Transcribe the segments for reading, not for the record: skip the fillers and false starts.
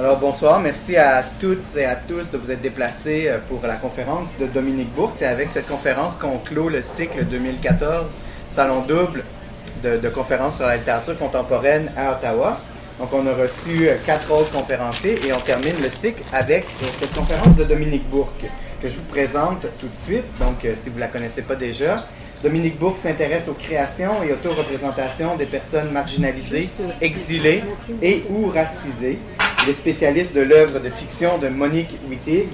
Alors bonsoir, merci à toutes et à tous de vous être déplacés pour la conférence de Dominique Bourque. C'est avec cette conférence qu'on clôt le cycle 2014 Salon double de conférences sur la littérature contemporaine à Ottawa. Donc on a reçu 4 autres conférenciers et on termine le cycle avec cette conférence de Dominique Bourque que je vous présente tout de suite. Donc si vous ne la connaissez pas déjà, Dominique Bourque s'intéresse aux créations et auto-représentations des personnes marginalisées, exilées et ou racisées. Il est spécialiste de l'œuvre de fiction de Monique Wittig.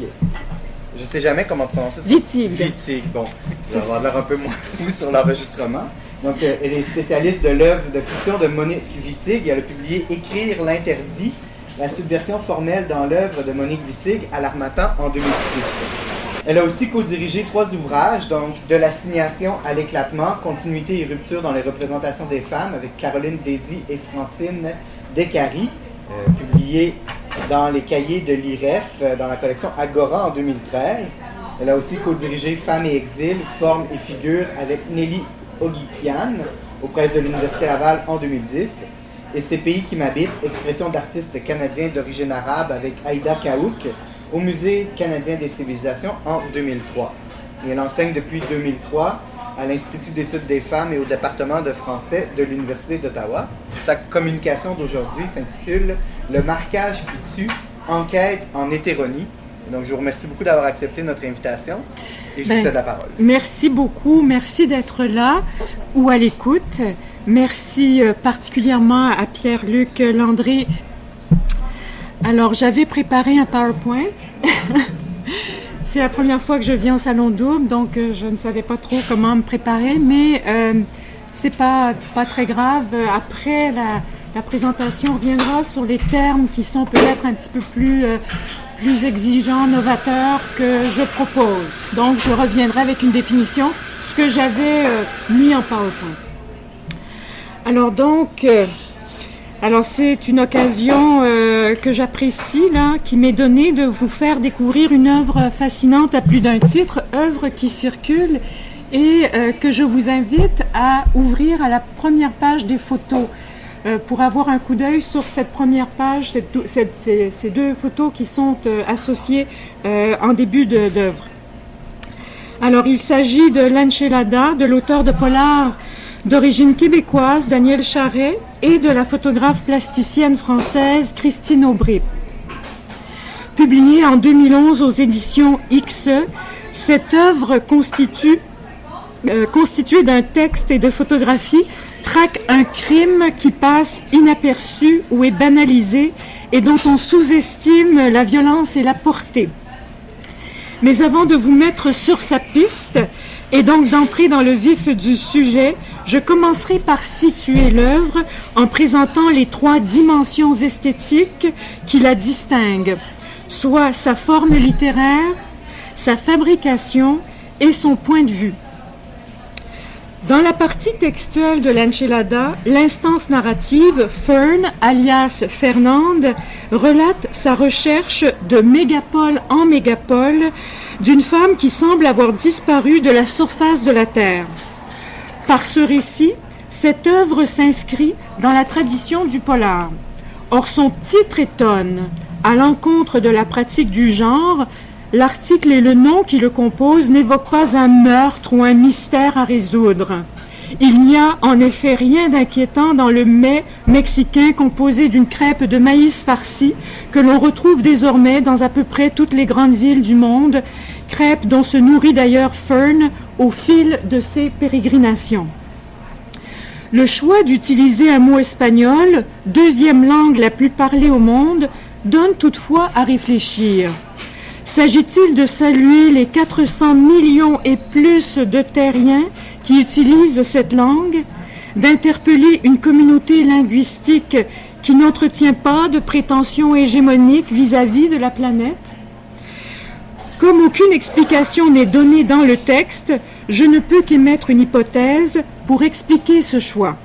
Je ne sais jamais comment prononcer ça. Wittig. Wittig, bon. Ça va avoir l'air un peu moins fou sur l'enregistrement. Donc, elle est spécialiste de l'œuvre de fiction de Monique Wittig. Elle a publié « Écrire l'interdit », la subversion formelle dans l'œuvre de Monique Wittig à l'Harmattan en 2006. Elle a aussi co-dirigé 3 ouvrages, donc « De l'assignation à l'éclatement, continuité et rupture dans les représentations des femmes » avec Caroline Désy et Francine Descaries, publié dans les cahiers de l'IREF dans la collection Agora en 2013. Elle a aussi co-dirigé « Femmes et exil, formes et figures » avec Nelly Ogikian aux presses de l'Université Laval en 2010. Et « Ces pays qui m'habitent, expression d'artistes canadiens d'origine arabe » avec Aïda Kaouk au Musée canadien des civilisations en 2003. Et elle enseigne depuis 2003 à l'Institut d'études des femmes et au département de français de l'Université d'Ottawa. Sa communication d'aujourd'hui s'intitule « Le marquage qui tue, enquête en hétéronie ». Donc, je vous remercie beaucoup d'avoir accepté notre invitation et je vous cède la parole. Merci beaucoup. Merci d'être là ou à l'écoute. Merci particulièrement à Pierre-Luc Landry. Alors, j'avais préparé un PowerPoint. C'est la première fois que je viens au Salon double, donc je ne savais pas trop comment me préparer, mais c'est pas très grave. Après la présentation, on reviendra sur les termes qui sont peut-être un petit peu plus exigeants, novateurs que je propose. Donc, je reviendrai avec une définition, ce que j'avais mis en PowerPoint. Alors c'est une occasion que j'apprécie, là, qui m'est donnée de vous faire découvrir une œuvre fascinante à plus d'un titre, œuvre qui circule et que je vous invite à ouvrir à la première page des photos pour avoir un coup d'œil sur cette première page, ces 2 photos qui sont associées en début d'œuvre. Alors il s'agit de l'Enchilada, de l'auteur de polar d'origine québécoise, Daniel Charret, et de la photographe plasticienne française Christine Aubry. Publiée en 2011 aux éditions XE, cette œuvre constituée d'un texte et de photographies traque un crime qui passe inaperçu ou est banalisé et dont on sous-estime la violence et la portée. Mais avant de vous mettre sur sa piste et donc d'entrer dans le vif du sujet, je commencerai par situer l'œuvre en présentant les 3 dimensions esthétiques qui la distinguent, soit sa forme littéraire, sa fabrication et son point de vue. Dans la partie textuelle de l'Enchilada, l'instance narrative, Fern, alias Fernande, relate sa recherche de mégapole en mégapole d'une femme qui semble avoir disparu de la surface de la Terre. Par ce récit, cette œuvre s'inscrit dans la tradition du polar. Or, son titre étonne. À l'encontre de la pratique du genre, l'article et le nom qui le composent n'évoquent pas un meurtre ou un mystère à résoudre. Il n'y a en effet rien d'inquiétant dans le mets mexicain composé d'une crêpe de maïs farci que l'on retrouve désormais dans à peu près toutes les grandes villes du monde, crêpe dont se nourrit d'ailleurs Fern au fil de ses pérégrinations. Le choix d'utiliser un mot espagnol, 2e langue la plus parlée au monde, donne toutefois à réfléchir. S'agit-il de saluer les 400 millions et plus de terriens qui utilisent cette langue, d'interpeller une communauté linguistique qui n'entretient pas de prétention hégémonique vis-à-vis de la planète? Comme aucune explication n'est donnée dans le texte, je ne peux qu'émettre une hypothèse pour expliquer ce choix.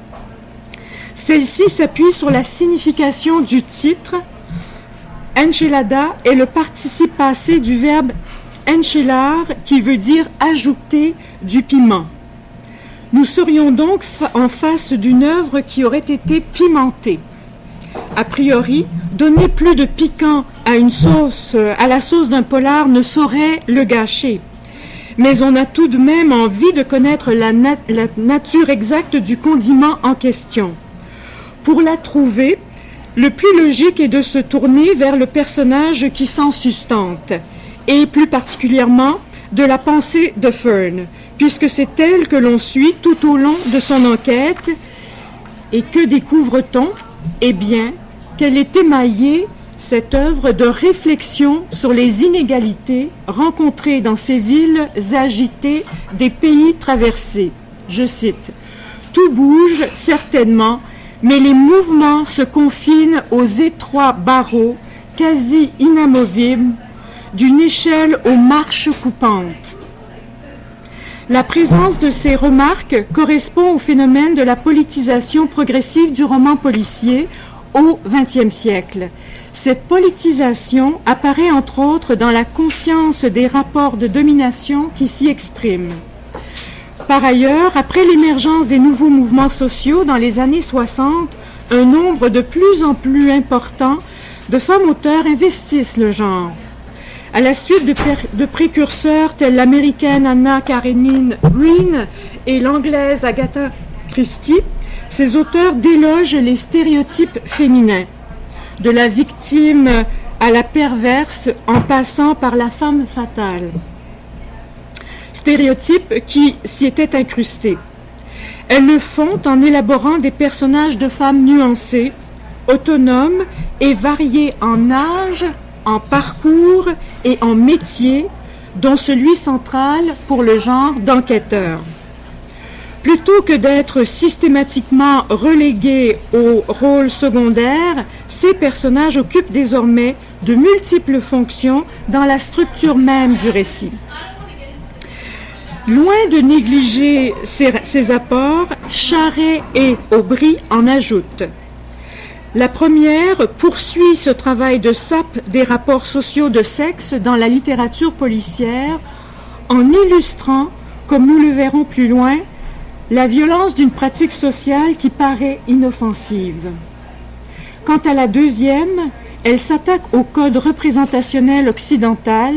Celle-ci s'appuie sur la signification du titre. Enchilada est le participe passé du verbe enchilar qui veut dire ajouter du piment. Nous serions donc en face d'une œuvre qui aurait été pimentée. A priori, Donner plus de piquant à la sauce d'un polar ne saurait le gâcher. Mais on a tout de même envie de connaître la nature exacte du condiment en question. Pour la trouver, le plus logique est de se tourner vers le personnage qui s'en sustente, et plus particulièrement de la pensée de Fern, puisque c'est elle que l'on suit tout au long de son enquête. Et que découvre-t-on? Eh bien, qu'elle est émaillée, cette œuvre, de réflexion sur les inégalités rencontrées dans ces villes agitées des pays traversés. Je cite, « Tout bouge, certainement, mais les mouvements se confinent aux étroits barreaux, quasi inamovibles, d'une échelle aux marches coupantes. » La présence de ces remarques correspond au phénomène de la politisation progressive du roman policier au XXe siècle. Cette politisation apparaît entre autres dans la conscience des rapports de domination qui s'y expriment. Par ailleurs, après l'émergence des nouveaux mouvements sociaux dans les années 60, un nombre de plus en plus important de femmes auteurs investissent le genre. À la suite de précurseurs tels l'américaine Anna Karenine Green et l'anglaise Agatha Christie, ces auteurs délogent les stéréotypes féminins, de la victime à la perverse en passant par la femme fatale. Stéréotypes qui s'y étaient incrustés. Elles le font en élaborant des personnages de femmes nuancés, autonomes et variés en âge, en parcours et en métier, dont celui central pour le genre d'enquêteur. Plutôt que d'être systématiquement relégués au rôle secondaire, ces personnages occupent désormais de multiples fonctions dans la structure même du récit. Loin de négliger ces apports, Charret et Aubry en ajoutent. La première poursuit ce travail de sape des rapports sociaux de sexe dans la littérature policière en illustrant, comme nous le verrons plus loin, la violence d'une pratique sociale qui paraît inoffensive. Quant à la deuxième, elle s'attaque au code représentationnel occidental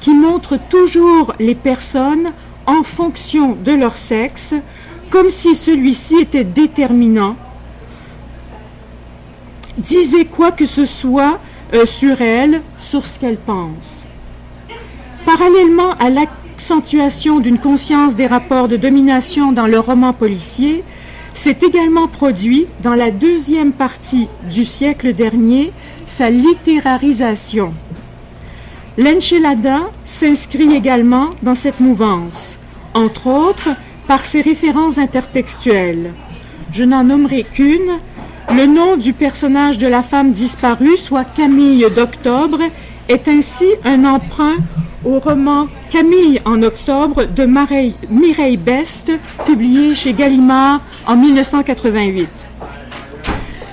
qui montre toujours les personnes en fonction de leur sexe, comme si celui-ci était déterminant, disait quoi que ce soit sur elle, sur ce qu'elle pense. Parallèlement à l'accentuation d'une conscience des rapports de domination dans le roman policier, s'est également produit, dans la deuxième partie du siècle dernier, sa littérarisation. L'enchilada s'inscrit également dans cette mouvance, entre autres par ses références intertextuelles. Je n'en nommerai qu'une. Le nom du personnage de la femme disparue, soit Camille d'Octobre, est ainsi un emprunt au roman Camille en octobre de Mireille Best, publié chez Gallimard en 1988.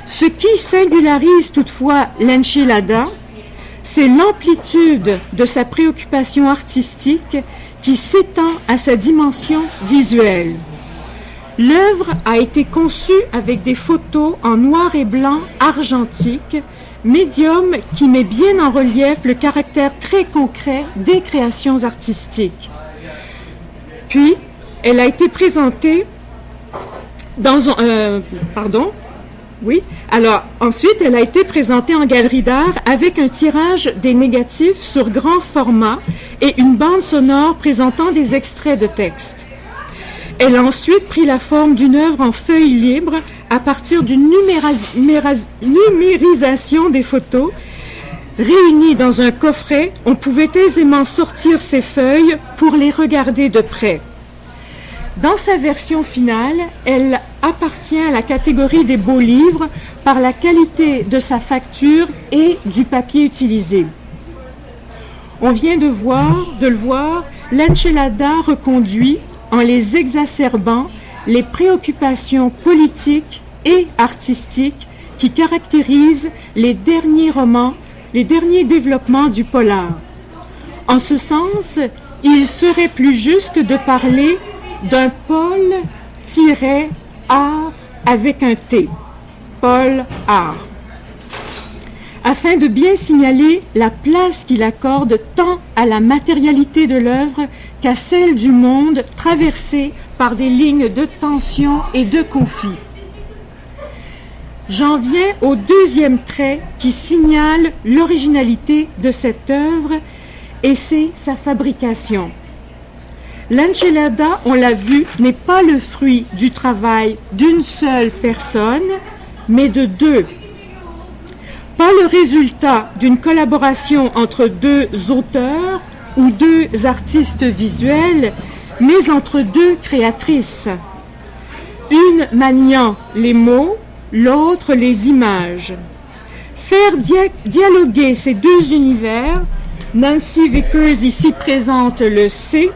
Ce qui singularise toutefois l'enchilada, c'est l'amplitude de sa préoccupation artistique qui s'étend à sa dimension visuelle. L'œuvre a été conçue avec des photos en noir et blanc argentique, médium qui met bien en relief le caractère très concret des créations artistiques. Puis, elle a été présentée ensuite, elle a été présentée en galerie d'art avec un tirage des négatifs sur grand format et une bande sonore présentant des extraits de texte. Elle a ensuite pris la forme d'une œuvre en feuilles libres à partir d'une numérisation des photos. Réunies dans un coffret, on pouvait aisément sortir ces feuilles pour les regarder de près. Dans sa version finale, elle appartient à la catégorie des beaux livres par la qualité de sa facture et du papier utilisé. On vient de le voir, l'enchilada reconduit, en les exacerbant, les préoccupations politiques et artistiques qui caractérisent les derniers romans, les derniers développements du polar. En ce sens, il serait plus juste de parler d'un Paul-art avec un T. Paul-art. afin de bien signaler la place qu'il accorde tant à la matérialité de l'œuvre qu'à celle du monde traversé par des lignes de tension et de conflit. J'en viens au deuxième trait qui signale l'originalité de cette œuvre, et c'est sa fabrication. L'enchilada, on l'a vu, n'est pas le fruit du travail d'une seule personne, mais de deux. Pas le résultat d'une collaboration entre deux auteurs ou deux artistes visuels, mais entre deux créatrices. Une maniant les mots, l'autre les images. Faire dialoguer ces deux univers, Nancy Vickers ici présente le sait,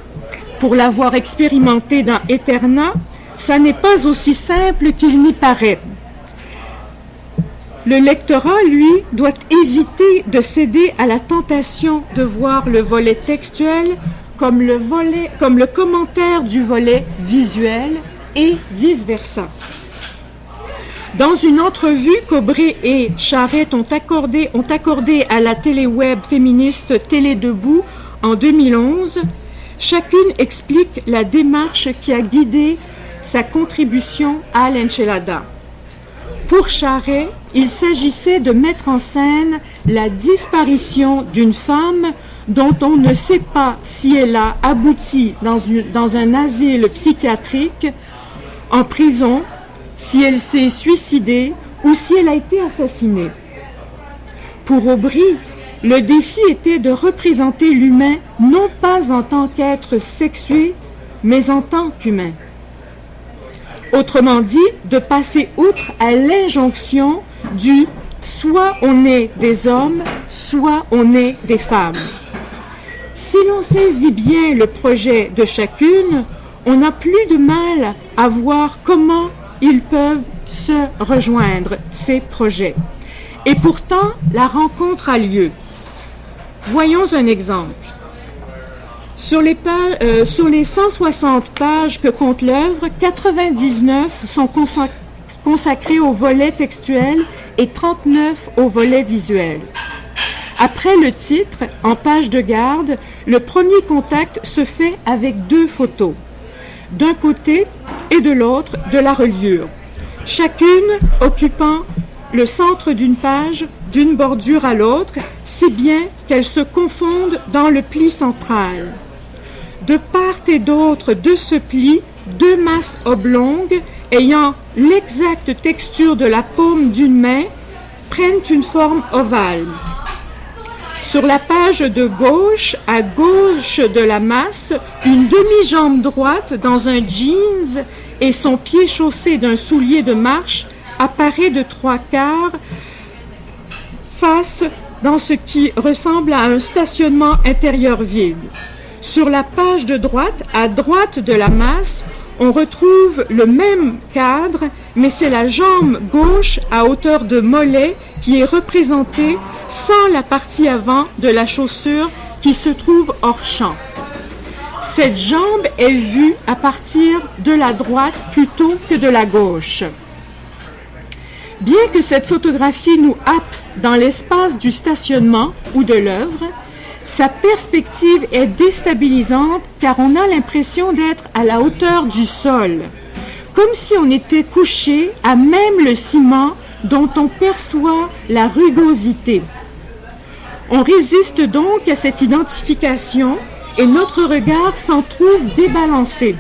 pour l'avoir expérimenté dans Eterna, ça n'est pas aussi simple qu'il n'y paraît. Le lectorat, lui, doit éviter de céder à la tentation de voir le volet textuel comme le commentaire du volet visuel et vice-versa. Dans une entrevue qu'Aubray et Charette ont accordée à la téléweb féministe Télé Debout en 2011, chacune explique la démarche qui a guidé sa contribution à l'enchilada. Pour Charest, il s'agissait de mettre en scène la disparition d'une femme dont on ne sait pas si elle a abouti dans un asile psychiatrique, en prison, si elle s'est suicidée ou si elle a été assassinée. Pour Aubry, le défi était de représenter l'humain non pas en tant qu'être sexué, mais en tant qu'humain. Autrement dit, de passer outre à l'injonction du « soit on est des hommes, soit on est des femmes ». Si l'on saisit bien le projet de chacune, on n'a plus de mal à voir comment ils peuvent se rejoindre, ces projets. Et pourtant, la rencontre a lieu. Voyons un exemple. Sur les 160 pages que compte l'œuvre, 99 sont consacrées au volet textuel et 39 au volet visuel. Après le titre, en page de garde, le premier contact se fait avec deux photos, d'un côté et de l'autre de la reliure, chacune occupant le centre d'une page, d'une bordure à l'autre, si bien qu'elles se confondent dans le pli central. De part et d'autre de ce pli, deux masses oblongues ayant l'exacte texture de la paume d'une main prennent une forme ovale. Sur la page de gauche, à gauche de la masse, une demi-jambe droite dans un jeans et son pied chaussé d'un soulier de marche apparaît de trois quarts face dans ce qui ressemble à un stationnement intérieur vide. Sur la page de droite, à droite de la masse, on retrouve le même cadre, mais c'est la jambe gauche à hauteur de mollet qui est représentée sans la partie avant de la chaussure qui se trouve hors champ. Cette jambe est vue à partir de la droite plutôt que de la gauche. Bien que cette photographie nous happe dans l'espace du stationnement ou de l'œuvre, sa perspective est déstabilisante car on a l'impression d'être à la hauteur du sol, comme si on était couché à même le ciment dont on perçoit la rugosité. On résiste donc à cette identification et notre regard s'en trouve débalancé.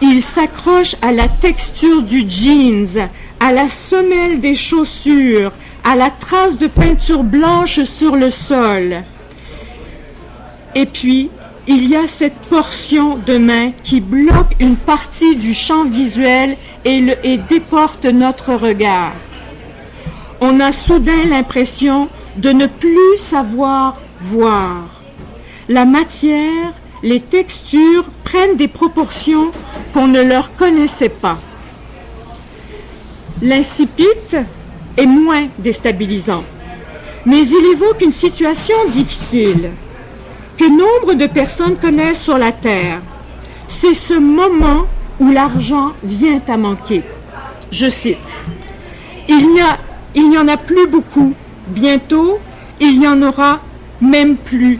Il s'accroche à la texture du jeans, à la semelle des chaussures, à la trace de peinture blanche sur le sol. Et puis, il y a cette portion de main qui bloque une partie du champ visuel et déporte notre regard. On a soudain l'impression de ne plus savoir voir. La matière, les textures prennent des proportions qu'on ne leur connaissait pas. L'incipit est moins déstabilisant, mais il évoque une situation difficile que nombre de personnes connaissent sur la Terre. C'est ce moment où l'argent vient à manquer. Je cite, « Il n'y en a plus beaucoup, Bientôt, il n'y en aura même plus.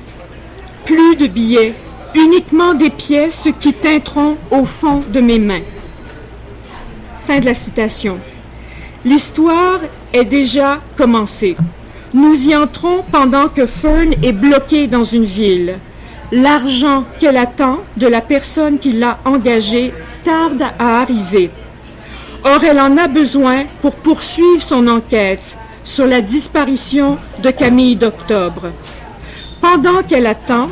Plus de billets, uniquement des pièces qui teinteront au fond de mes mains. » Fin de la citation. L'histoire est déjà commencée. Nous y entrons pendant que Fern est bloquée dans une ville. L'argent qu'elle attend de la personne qui l'a engagée tarde à arriver. Or, elle en a besoin pour poursuivre son enquête sur la disparition de Camille d'Octobre. Pendant qu'elle attend,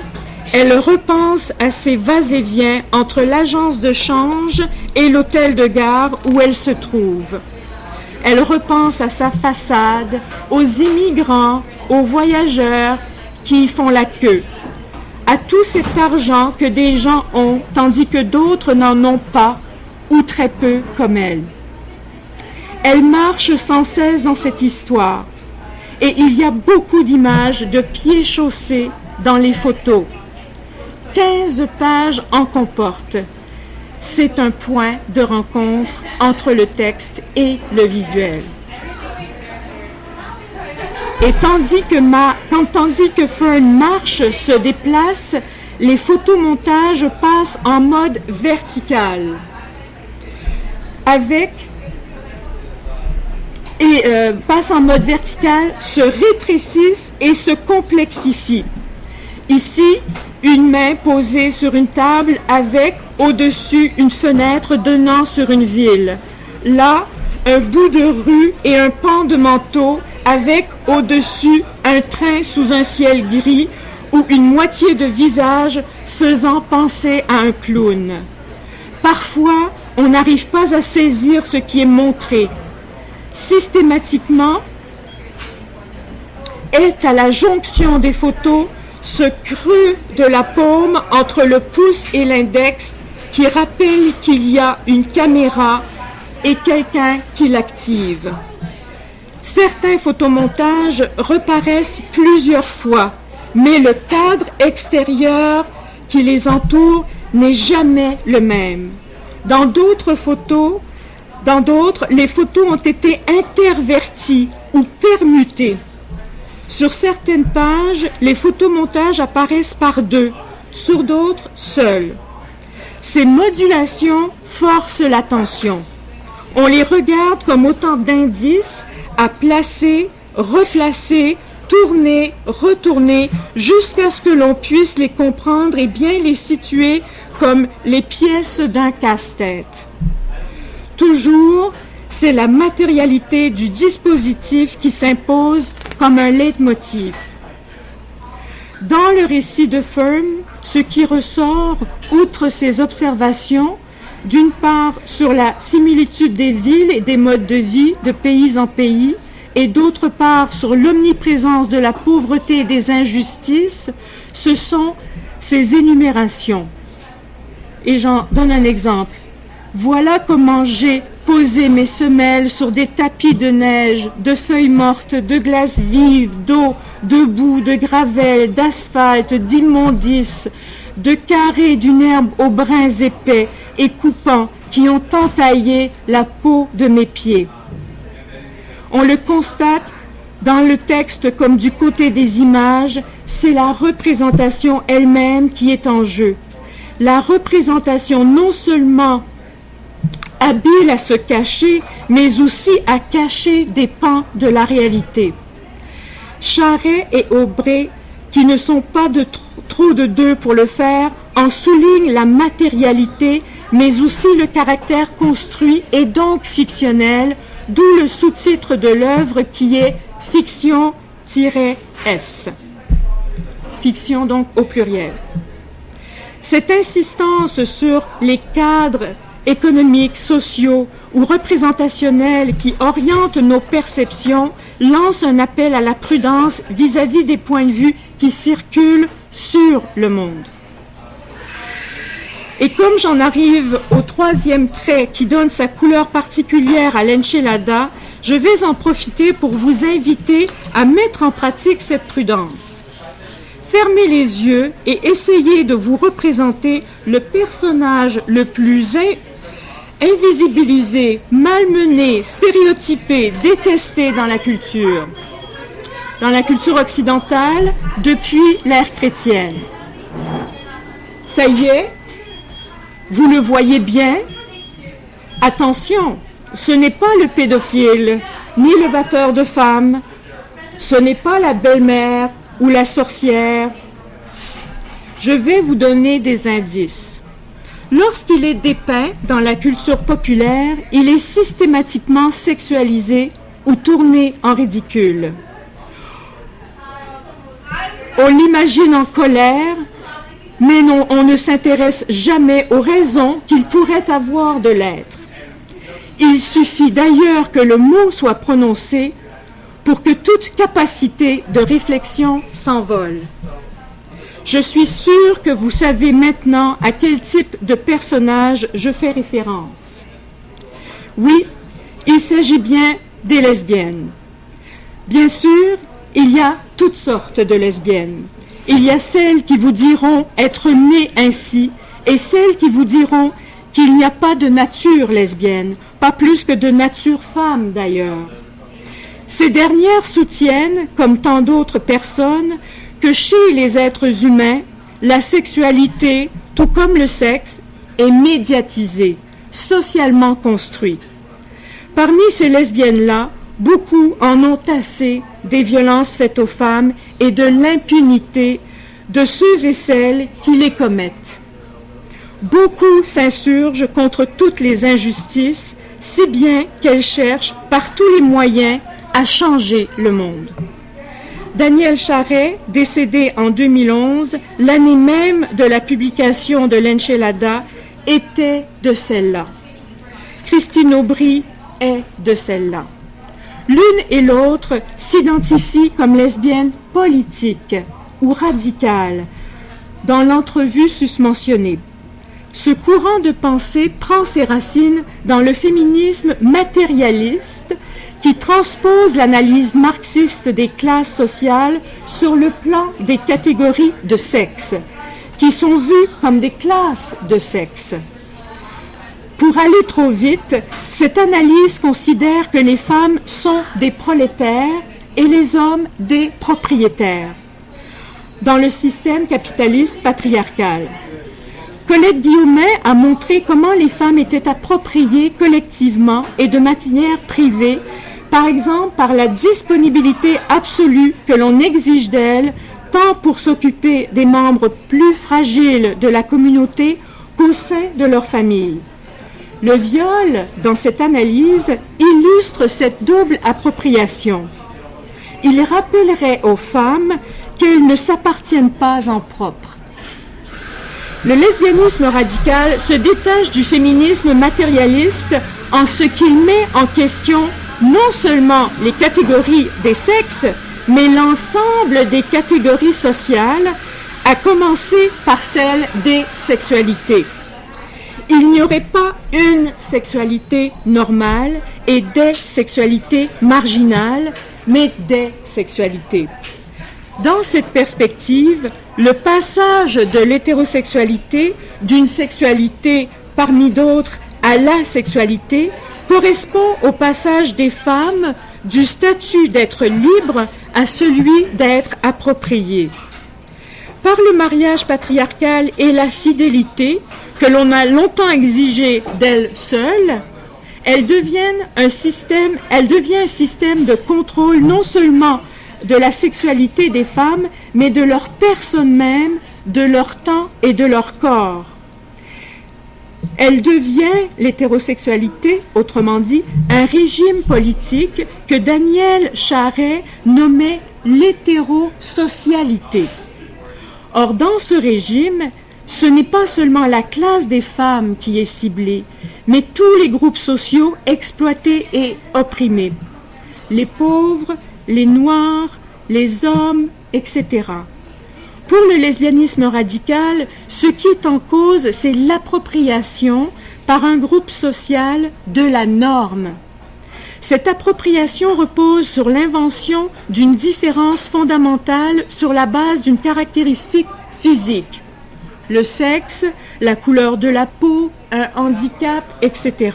elle repense à ses va-et-vient entre l'agence de change et l'hôtel de gare où elle se trouve. Elle repense à sa façade, aux immigrants, aux voyageurs qui y font la queue, à tout cet argent que des gens ont tandis que d'autres n'en ont pas ou très peu comme elle. Elle marche sans cesse dans cette histoire et il y a beaucoup d'images de pieds chaussés dans les photos. 15 pages en comportent. C'est un point de rencontre entre le texte et le visuel. Et tandis que Fern marche, se déplace, les photomontages passent en mode vertical. Passent en mode vertical, se rétrécissent et se complexifient. Ici, une main posée sur une table avec au-dessus une fenêtre donnant sur une ville. Là, un bout de rue et un pan de manteau avec au-dessus un train sous un ciel gris ou une moitié de visage faisant penser à un clown. Parfois, on n'arrive pas à saisir ce qui est montré. Systématiquement, est à la jonction des photos ce creux de la paume entre le pouce et l'index qui rappelle qu'il y a une caméra et quelqu'un qui l'active. Certains photomontages reparaissent plusieurs fois, mais le cadre extérieur qui les entoure n'est jamais le même. Dans d'autres, les photos ont été interverties ou permutées. Sur certaines pages, les photomontages apparaissent par deux, sur d'autres, seuls. Ces modulations forcent l'attention. On les regarde comme autant d'indices à placer, replacer, tourner, retourner, jusqu'à ce que l'on puisse les comprendre et bien les situer comme les pièces d'un casse-tête. Toujours, c'est la matérialité du dispositif qui s'impose comme un leitmotiv. Dans le récit de Fern, ce qui ressort, outre ses observations, d'une part sur la similitude des villes et des modes de vie de pays en pays, et d'autre part sur l'omniprésence de la pauvreté et des injustices, ce sont ces énumérations. Et j'en donne un exemple. Voilà comment j'ai posé mes semelles sur des tapis de neige, de feuilles mortes, de glace vive, d'eau, de boue, de gravelle, d'asphalte, d'immondices, de carrés d'une herbe aux brins épais et coupants qui ont entaillé la peau de mes pieds. On le constate dans le texte comme du côté des images, c'est la représentation elle-même qui est en jeu. La représentation non seulement habile à se cacher, mais aussi à cacher des pans de la réalité. Charret et Aubray, qui ne sont pas trop de deux pour le faire, en soulignent la matérialité, mais aussi le caractère construit et donc fictionnel, d'où le sous-titre de l'œuvre qui est « Fiction-S ». Fiction donc au pluriel. Cette insistance sur les cadres économiques, sociaux ou représentationnels qui orientent nos perceptions lance un appel à la prudence vis-à-vis des points de vue qui circulent sur le monde. Et comme j'en arrive au troisième trait qui donne sa couleur particulière à l'enchilada, je vais en profiter pour vous inviter à mettre en pratique cette prudence. Fermez les yeux et essayez de vous représenter le personnage le plus invisibilisé, malmené, stéréotypé, détesté dans la culture. dans la culture occidentale depuis l'ère chrétienne. Ça y est, vous le voyez bien. Attention, ce n'est pas le pédophile, ni le batteur de femmes, ce n'est pas la belle-mère ou la sorcière. Je vais vous donner des indices. Lorsqu'il est dépeint dans la culture populaire, il est systématiquement sexualisé ou tourné en ridicule. On l'imagine en colère, mais non, on ne s'intéresse jamais aux raisons qu'il pourrait avoir de l'être. Il suffit d'ailleurs que le mot soit prononcé pour que toute capacité de réflexion s'envole. Je suis sûre que vous savez maintenant à quel type de personnage je fais référence. Oui, il s'agit bien des lesbiennes. Bien sûr, il y a toutes sortes de lesbiennes. Il y a celles qui vous diront être nées ainsi et celles qui vous diront qu'il n'y a pas de nature lesbienne, pas plus que de nature femme d'ailleurs. Ces dernières soutiennent, comme tant d'autres personnes, que chez les êtres humains, la sexualité, tout comme le sexe, est médiatisée, socialement construite. Parmi ces lesbiennes-là, beaucoup en ont assez des violences faites aux femmes et de l'impunité de ceux et celles qui les commettent. Beaucoup s'insurgent contre toutes les injustices, si bien qu'elles cherchent par tous les moyens à changer le monde. Daniel Charest, décédé en 2011, l'année même de la publication de l'Enchilada, était de celle-là. Christine Aubry est de celle-là. L'une et l'autre s'identifient comme lesbiennes politiques ou radicales dans l'entrevue susmentionnée. Ce courant de pensée prend ses racines dans le féminisme matérialiste qui transpose l'analyse marxiste des classes sociales sur le plan des catégories de sexe, qui sont vues comme des classes de sexe. Pour aller trop vite, cette analyse considère que les femmes sont des prolétaires et les hommes des propriétaires dans le système capitaliste patriarcal. Colette Guillaumet a montré comment les femmes étaient appropriées collectivement et de manière privée, par exemple par la disponibilité absolue que l'on exige d'elles, tant pour s'occuper des membres plus fragiles de la communauté qu'au sein de leur famille. Le viol, dans cette analyse, illustre cette double appropriation. Il rappellerait aux femmes qu'elles ne s'appartiennent pas en propre. Le lesbianisme radical se détache du féminisme matérialiste en ce qu'il met en question non seulement les catégories des sexes, mais l'ensemble des catégories sociales, à commencer par celle des sexualités. Il n'y aurait pas une sexualité normale et des sexualités marginales, mais des sexualités. Dans cette perspective, le passage de l'hétérosexualité, d'une sexualité parmi d'autres à la sexualité, correspond au passage des femmes du statut d'être libre à celui d'être approprié. Par le mariage patriarcal et la fidélité que l'on a longtemps exigé d'elles seules, elle devient un système de contrôle non seulement de la sexualité des femmes, mais de leur personne même, de leur temps et de leur corps. Elle devient, l'hétérosexualité, autrement dit, un régime politique que Daniel Charest nommait l'hétérosocialité. Or, dans ce régime, ce n'est pas seulement la classe des femmes qui est ciblée, mais tous les groupes sociaux exploités et opprimés. Les pauvres, les noirs, les hommes, etc. Pour le lesbianisme radical, ce qui est en cause, c'est l'appropriation par un groupe social de la norme. Cette appropriation repose sur l'invention d'une différence fondamentale sur la base d'une caractéristique physique. Le sexe, la couleur de la peau, un handicap, etc.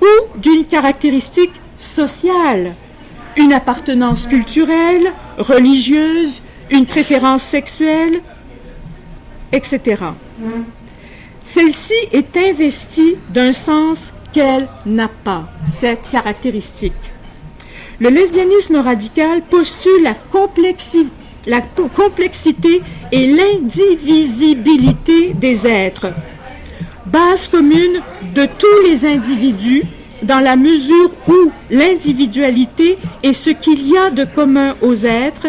Ou d'une caractéristique sociale, une appartenance culturelle, religieuse, une préférence sexuelle, etc. Celle-ci est investie d'un sens qu'elle n'a pas, cette caractéristique. Le lesbianisme radical postule la complexité et l'indivisibilité des êtres, base commune de tous les individus, dans la mesure où l'individualité est ce qu'il y a de commun aux êtres,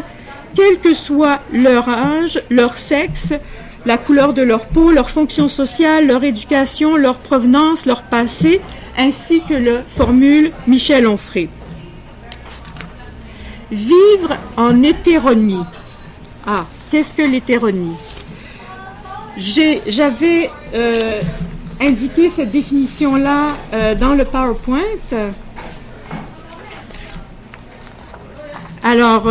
quel que soit leur âge, leur sexe, la couleur de leur peau, leur fonction sociale, leur éducation, leur provenance, leur passé, ainsi que le formule Michel Onfray. Vivre en hétéronie. Ah, qu'est-ce que l'hétéronie? J'avais indiqué cette définition-là dans le PowerPoint. Alors,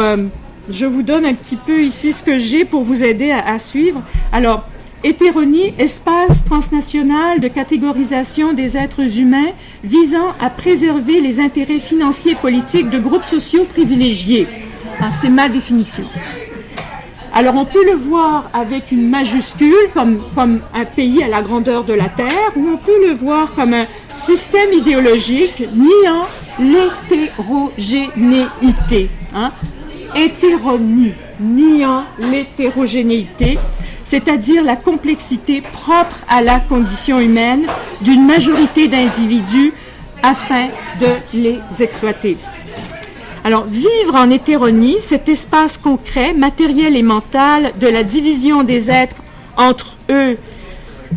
je vous donne un petit peu ici ce que j'ai pour vous aider à suivre. Alors, hétéronie, espace transnational de catégorisation des êtres humains visant à préserver les intérêts financiers et politiques de groupes sociaux privilégiés. Ah, c'est ma définition. Alors, on peut le voir avec une majuscule, comme un pays à la grandeur de la Terre, ou on peut le voir comme un système idéologique niant l'hétérogénéité. Hétéronie, niant l'hétérogénéité, c'est-à-dire la complexité propre à la condition humaine d'une majorité d'individus afin de les exploiter. Alors, vivre en hétéronie, cet espace concret, matériel et mental de la division des êtres entre eux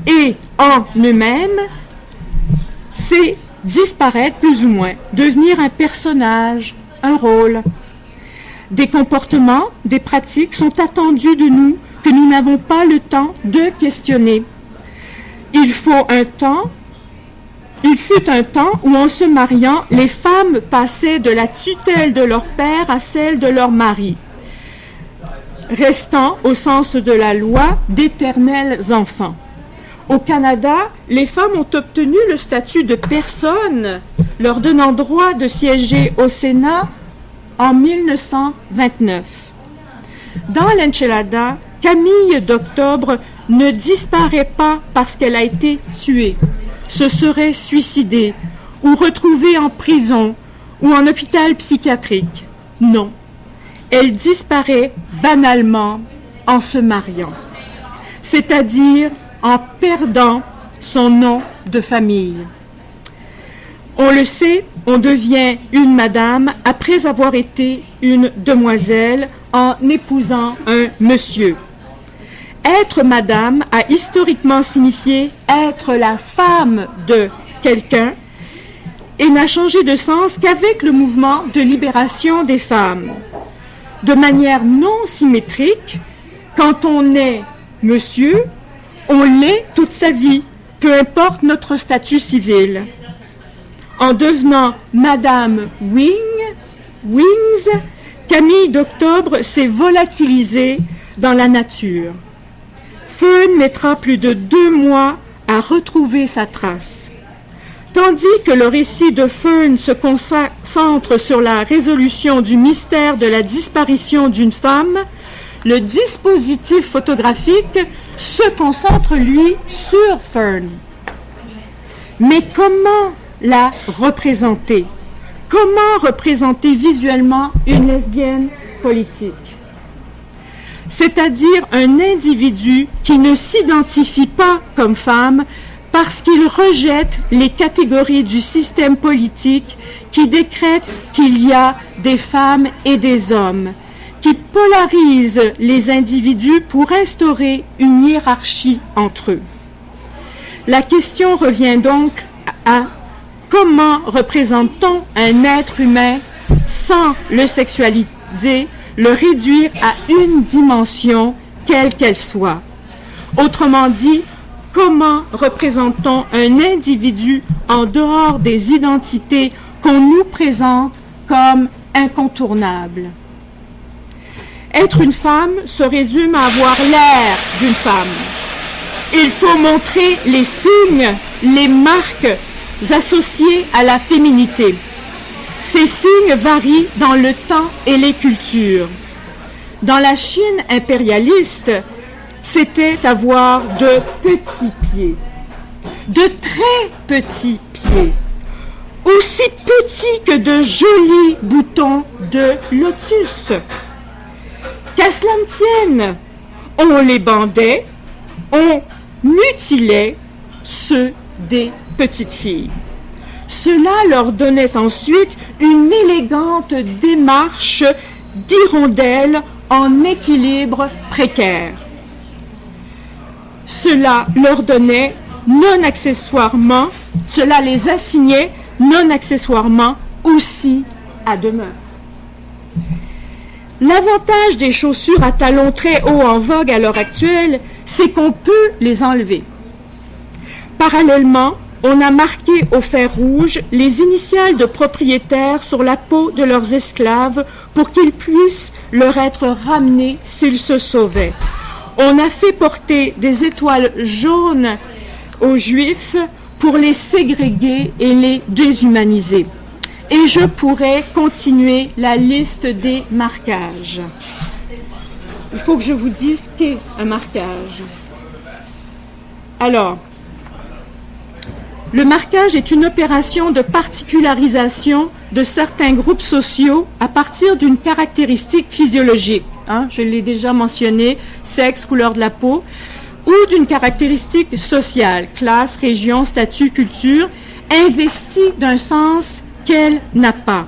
et en eux-mêmes, c'est disparaître plus ou moins, devenir un personnage, un rôle. Des comportements, des pratiques sont attendus de nous que nous n'avons pas le temps de questionner. Il fut un temps où, en se mariant, les femmes passaient de la tutelle de leur père à celle de leur mari, restant, au sens de la loi, d'éternels enfants. Au Canada, les femmes ont obtenu le statut de personne, leur donnant droit de siéger au Sénat en 1929. Dans l'Enchilada, Camille d'Octobre ne disparaît pas parce qu'elle a été tuée, se serait suicidée ou retrouvée en prison ou en hôpital psychiatrique. Non, elle disparaît banalement en se mariant, c'est-à-dire en perdant son nom de famille. On le sait, on devient une madame après avoir été une demoiselle en épousant un monsieur. Être madame a historiquement signifié être la femme de quelqu'un et n'a changé de sens qu'avec le mouvement de libération des femmes. De manière non symétrique, quand on est monsieur, on l'est toute sa vie, peu importe notre statut civil. En devenant Madame Wings, Camille d'Octobre s'est volatilisée dans la nature. Fern mettra plus de 2 mois à retrouver sa trace. Tandis que le récit de Fern se concentre sur la résolution du mystère de la disparition d'une femme, le dispositif photographique se concentre, lui, sur Fern. Mais comment la représenter? Comment représenter visuellement une lesbienne politique? C'est-à-dire un individu qui ne s'identifie pas comme femme parce qu'il rejette les catégories du système politique qui décrète qu'il y a des femmes et des hommes, qui polarise les individus pour instaurer une hiérarchie entre eux. La question revient donc à comment représente-t-on un être humain sans le sexualiser, le réduire à une dimension, quelle qu'elle soit? Autrement dit, comment représente-t-on un individu en dehors des identités qu'on nous présente comme incontournables? Être une femme se résume à avoir l'air d'une femme. Il faut montrer les signes, les marques associées à la féminité. Ces signes varient dans le temps et les culures. Dans la Chine impérialiste, c'était avoir de petits pieds, de très petits pieds, aussi petits que de jolis boutons de lotus. Qu'à cela ne tienne, on les bandait, on mutilait ceux des petites filles. Cela leur donnait ensuite une élégante démarche d'hirondelles en équilibre précaire. Cela leur donnait non accessoirement, cela les assignait non accessoirement aussi à demeure. L'avantage des chaussures à talons très hauts en vogue à l'heure actuelle, c'est qu'on peut les enlever. Parallèlement, on a marqué au fer rouge les initiales de propriétaires sur la peau de leurs esclaves pour qu'ils puissent leur être ramenés s'ils se sauvaient. On a fait porter des étoiles jaunes aux Juifs pour les ségréguer et les déshumaniser. Et je pourrais continuer la liste des marquages. Il faut que je vous dise ce qu'est un marquage. Alors, le marquage est une opération de particularisation de certains groupes sociaux à partir d'une caractéristique physiologique. Je l'ai déjà mentionné, sexe, couleur de la peau, ou d'une caractéristique sociale, classe, région, statut, culture, investie d'un sens qu'elle n'a pas.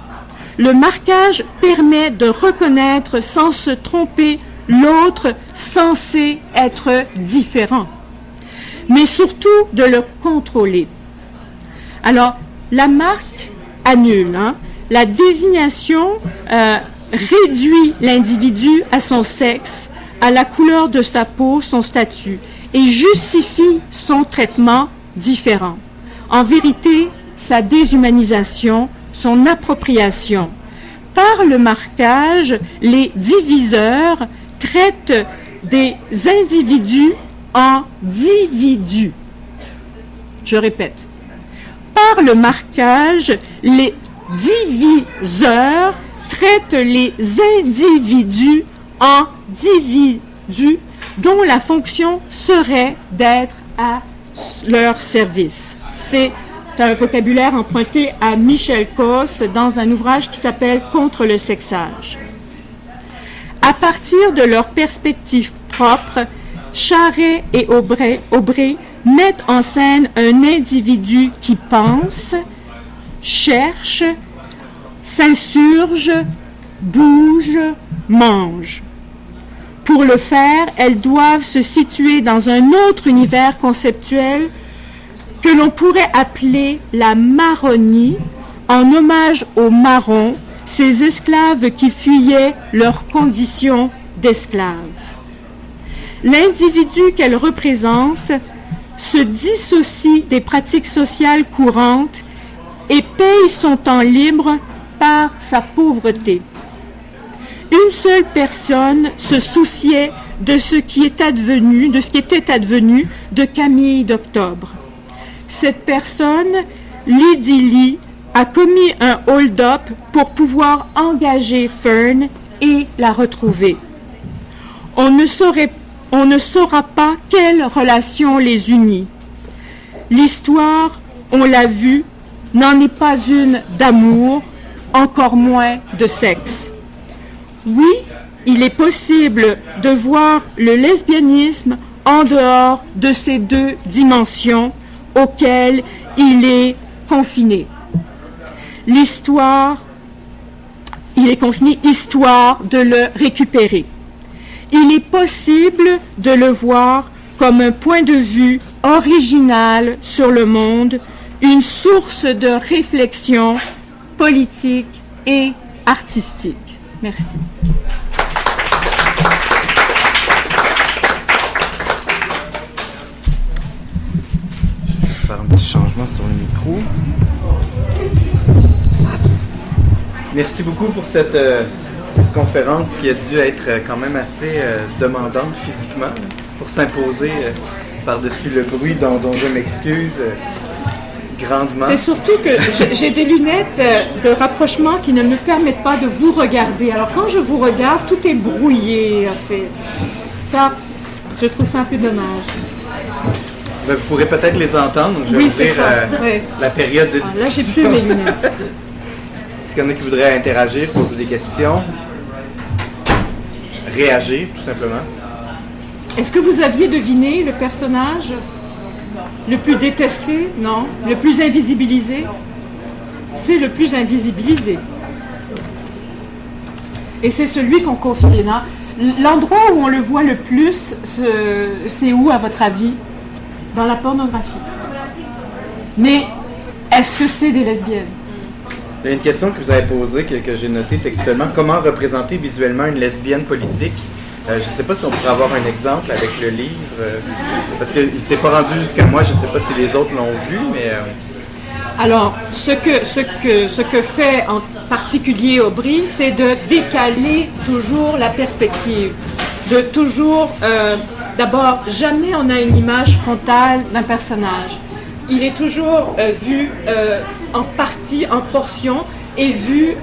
Le marquage permet de reconnaître sans se tromper l'autre censé être différent, mais surtout de le contrôler. Alors, la marque annule. La désignation réduit l'individu à son sexe, à la couleur de sa peau, son statut, et justifie son traitement différent. En vérité, sa déshumanisation, son appropriation. Par le marquage, les diviseurs traitent des individus en dividus. Je répète. Par le marquage, les diviseurs traitent les individus en dividus dont la fonction serait d'être à leur service. C'est un vocabulaire emprunté à Michel Cosse dans un ouvrage qui s'appelle « Contre le sexage ». À partir de leur perspective propre, Charest et Aubray mettent en scène un individu qui pense, cherche, s'insurge, bouge, mange. Pour le faire, elles doivent se situer dans un autre univers conceptuel que l'on pourrait appeler la marronnie, en hommage aux marrons, ces esclaves qui fuyaient leur condition d'esclaves. L'individu qu'elle représente se dissocie des pratiques sociales courantes et paye son temps libre par sa pauvreté. Une seule personne se souciait de ce qui était advenu de Camille d'Octobre. Cette personne, Lydie Lee, a commis un hold-up pour pouvoir engager Fern et la retrouver. On ne saura pas quelle relation les unit. L'histoire, on l'a vu, n'en est pas une d'amour, encore moins de sexe. Oui, il est possible de voir le lesbianisme en dehors de ces deux dimensions auxquelles il est confiné. L'histoire, il est confiné, histoire de le récupérer. Il est possible de le voir comme un point de vue original sur le monde, une source de réflexion politique et artistique. Merci. Je vais faire un petit changement sur le micro. Merci beaucoup pour cette conférence qui a dû être quand même assez demandante physiquement pour s'imposer par-dessus le bruit dont je m'excuse. grandement. C'est surtout que j'ai des lunettes de rapprochement qui ne me permettent pas de vous regarder. Alors quand je vous regarde, tout est brouillé. Ça, je trouve ça un peu dommage. Ben, vous pourrez peut-être les entendre. Donc je vais ouvrir la période de discussion. Là, j'ai plus mes lunettes. Est-ce qu'il y en a qui voudraient interagir, poser des questions, réagir, tout simplement? Est-ce que vous aviez deviné le personnage le plus détesté? Non. Le plus invisibilisé? C'est le plus invisibilisé. Et c'est celui qu'on confie. L'endroit où on le voit le plus, c'est où, à votre avis? Dans la pornographie. Mais est-ce que c'est des lesbiennes? Il y a une question que vous avez posée, que j'ai notée textuellement. Comment représenter visuellement une lesbienne politique? Je ne sais pas si on pourrait avoir un exemple avec le livre, parce qu'il ne s'est pas rendu jusqu'à moi. Je ne sais pas si les autres l'ont vu, mais... Alors, ce que fait en particulier Aubry, c'est de décaler toujours la perspective, de toujours... D'abord, jamais on a une image frontale d'un personnage. Il est toujours vu en partie, en portion, et vu...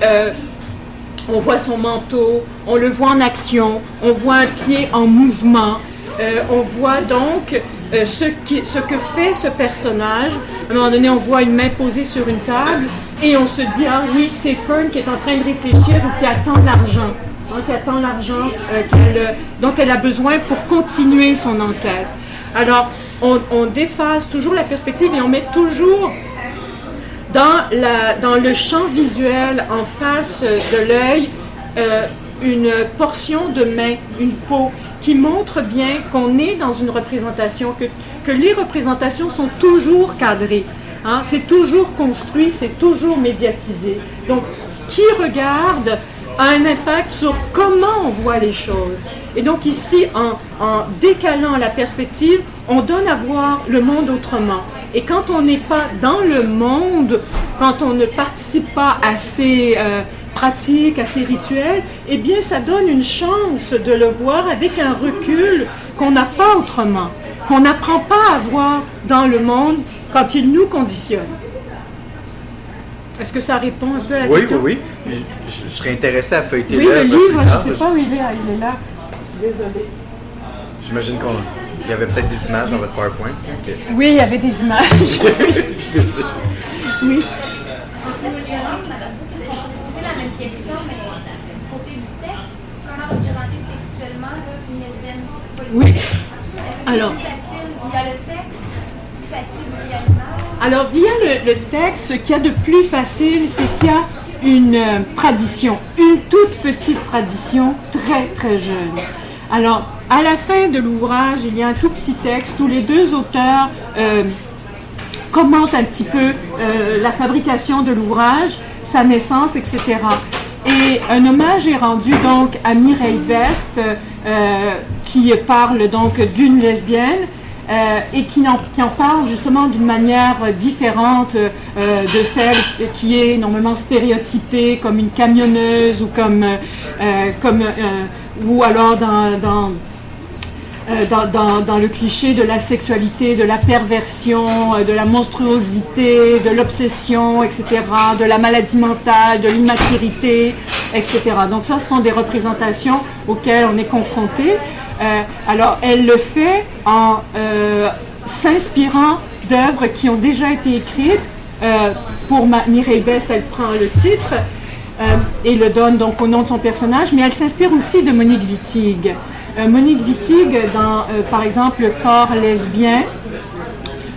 on voit son manteau, on le voit en action, on voit un pied en mouvement, on voit donc ce que fait ce personnage. À un moment donné, on voit une main posée sur une table et on se dit « Ah oui, c'est Fern qui est en train de réfléchir ou qui attend l'argent. Qui attend l'argent dont elle a besoin pour continuer son enquête. » Alors, on déphase toujours la perspective et on met toujours dans le champ visuel en face de l'œil une portion de main, une peau, qui montre bien qu'on est dans une représentation, que les représentations sont toujours cadrées. Hein? C'est toujours construit, c'est toujours médiatisé. Donc, qui regarde a un impact sur comment on voit les choses. Et donc ici, en décalant la perspective, on donne à voir le monde autrement. Et quand on n'est pas dans le monde, quand on ne participe pas à ces pratiques, à ces rituels, eh bien ça donne une chance de le voir avec un recul qu'on n'a pas autrement, qu'on n'apprend pas à voir dans le monde quand il nous conditionne. Est-ce que ça répond un peu à la question? Oui. Je serais intéressé à feuilleter l'œuvre. Oui, le livre, je ne sais pas où il est. Il est là. Désolé. J'imagine qu'il y avait peut-être des images dans votre PowerPoint. Okay. Oui, il y avait des images. Oui. C'est la même question, mais du côté du texte, comment représenter textuellement une lesbienne politique? Oui. Est-ce que c'est plus facile via le texte, plus facile via l'image? Alors, via le texte, ce qu'il y a de plus facile, c'est qu'il y a une tradition, une toute petite tradition, très, très jeune. Alors, à la fin de l'ouvrage, il y a un tout petit texte où les deux auteurs commentent un petit peu la fabrication de l'ouvrage, sa naissance, etc. Et un hommage est rendu donc à Mireille Best, qui parle donc d'une lesbienne, et qui en parle justement d'une manière différente de celle qui est normalement stéréotypée comme une camionneuse ou ou alors dans le cliché de la sexualité, de la perversion, de la monstruosité, de l'obsession, etc., de la maladie mentale, de l'immaturité, etc. Donc ça, ce sont des représentations auxquelles on est confronté. Alors, elle le fait en s'inspirant d'œuvres qui ont déjà été écrites. Pour Mireille Best, elle prend le titre et le donne donc au nom de son personnage, mais elle s'inspire aussi de Monique Wittig. Monique Wittig, dans par exemple Le corps lesbien,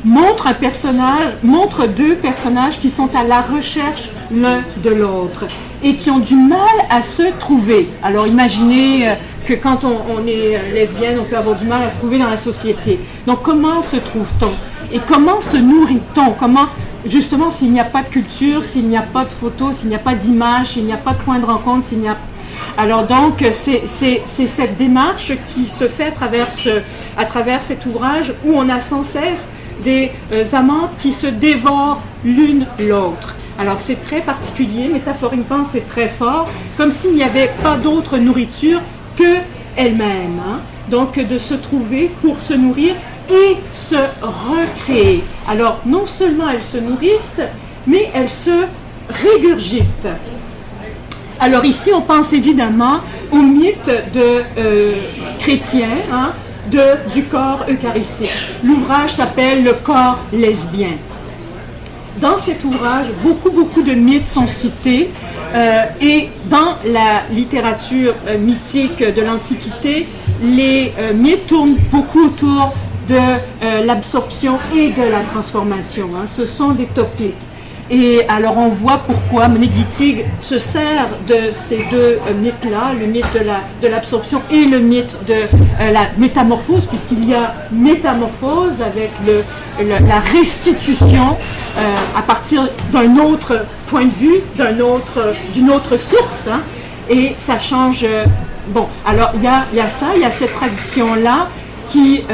montre deux personnages qui sont à la recherche l'un de l'autre et qui ont du mal à se trouver. Alors imaginez que quand on est lesbienne, on peut avoir du mal à se trouver dans la société. Donc comment se trouve-t-on? Et comment se nourrit-on? Comment, justement, s'il n'y a pas de culture, s'il n'y a pas de photos, s'il n'y a pas d'image, s'il n'y a pas de point de rencontre, s'il n'y a... Alors donc, c'est cette démarche qui se fait à travers cet ouvrage où on a sans cesse des amantes qui se dévorent l'une l'autre. Alors c'est très particulier, métaphoriquement c'est très fort, comme s'il n'y avait pas d'autre nourriture que elle-même. Hein? Donc de se trouver pour se nourrir et se recréer. Alors, non seulement elles se nourrissent, mais elles se régurgitent. Alors ici, on pense évidemment au mythe de chrétien, hein, du corps eucharistique. L'ouvrage s'appelle « Le corps lesbien ». Dans cet ouvrage, beaucoup de mythes sont cités et dans la littérature mythique de l'Antiquité, les mythes tournent beaucoup autour de l'absorption et de la transformation. Hein. Ce sont des topiques. Et alors on voit pourquoi Monique Wittig se sert de ces deux mythes-là, le mythe de l'absorption et le mythe de la métamorphose, puisqu'il y a métamorphose avec la restitution à partir d'un autre point de vue, d'une autre source, hein, et ça change. Bon, alors il y a cette tradition-là qui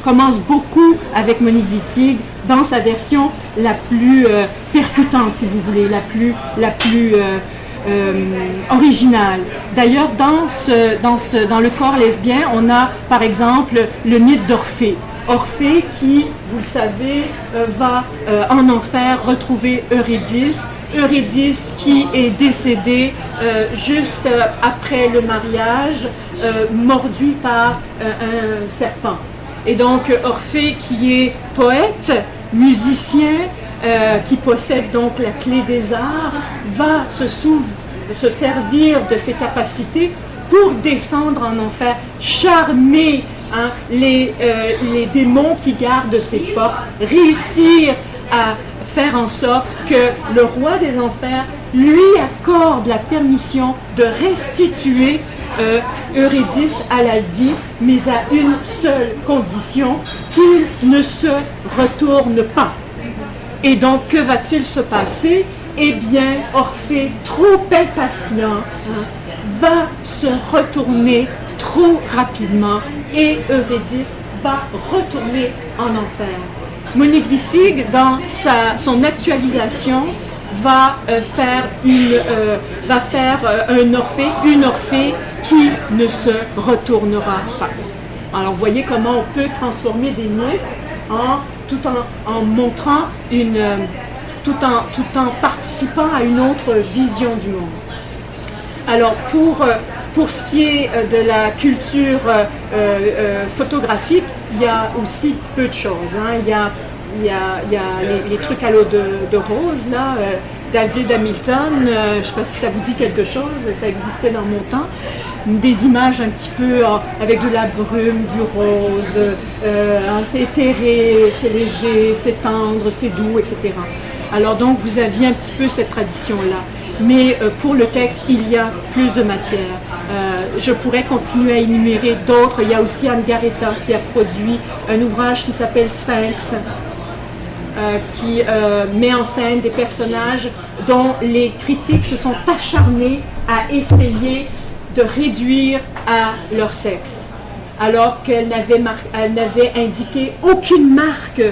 commence beaucoup avec Monique Wittig dans sa version la plus percutante, si vous voulez, la plus originale. D'ailleurs, dans le corps lesbien, on a par exemple le mythe d'Orphée. Orphée qui, vous le savez, va en enfer retrouver Eurydice. Eurydice qui est décédée juste après le mariage, mordue par un serpent. Et donc Orphée, qui est poète, musicien, qui possède donc la clé des arts, va se servir de ses capacités pour descendre en enfer, charmer les démons qui gardent ses portes, réussir à faire en sorte que le roi des enfers lui accorde la permission de restituer Eurydice à la vie, mais à une seule condition, qu'il ne se retourne pas. Et donc, que va-t-il se passer? Eh bien, Orphée, trop impatient, va se retourner trop rapidement et Eurydice va retourner en enfer. Monique Wittig, dans son actualisation, va faire un Orphée, une Orphée qui ne se retournera pas. Alors, vous voyez comment on peut transformer des mythes tout en montrant tout en participant à une autre vision du monde. Alors, pour ce qui est de la culture photographique, il y a aussi peu de choses. Hein. Il y a les trucs à l'eau de rose, là, David Hamilton, je ne sais pas si ça vous dit quelque chose, ça existait dans mon temps. Des images un petit peu avec de la brume, du rose, c'est éthéré, c'est léger, c'est tendre, c'est doux, etc. Alors donc vous aviez un petit peu cette tradition-là. Mais pour le texte, il y a plus de matière. Je pourrais continuer à énumérer d'autres. Il y a aussi Anne Garretta qui a produit un ouvrage qui s'appelle Sphinx, qui met en scène des personnages dont les critiques se sont acharnés à essayer de réduire à leur sexe, alors qu'elle n'avait indiqué aucune marque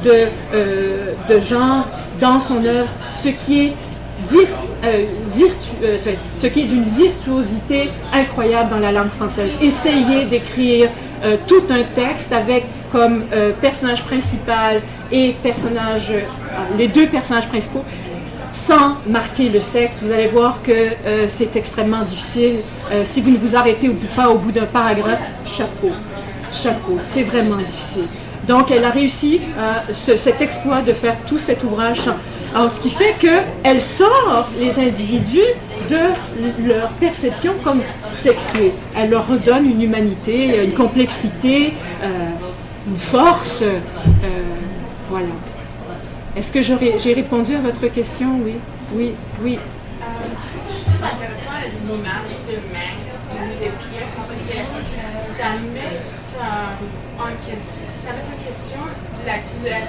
de genre dans son œuvre, ce qui est d'une virtuosité incroyable dans la langue française. Essayer d'écrire tout un texte avec comme personnage principal et les deux personnages principaux, sans marquer le sexe, vous allez voir que c'est extrêmement difficile. Si vous ne vous arrêtez pas au bout d'un paragraphe, chapeau, c'est vraiment difficile. Donc elle a réussi cet exploit de faire tout cet ouvrage. Alors ce qui fait qu'elle sort les individus de leur perception comme sexuée. Elle leur redonne une humanité, une complexité, une force. Voilà. Est-ce que j'ai répondu à votre question? Oui. Je trouve intéressant l'image de main ou de pied parce que ça met en question la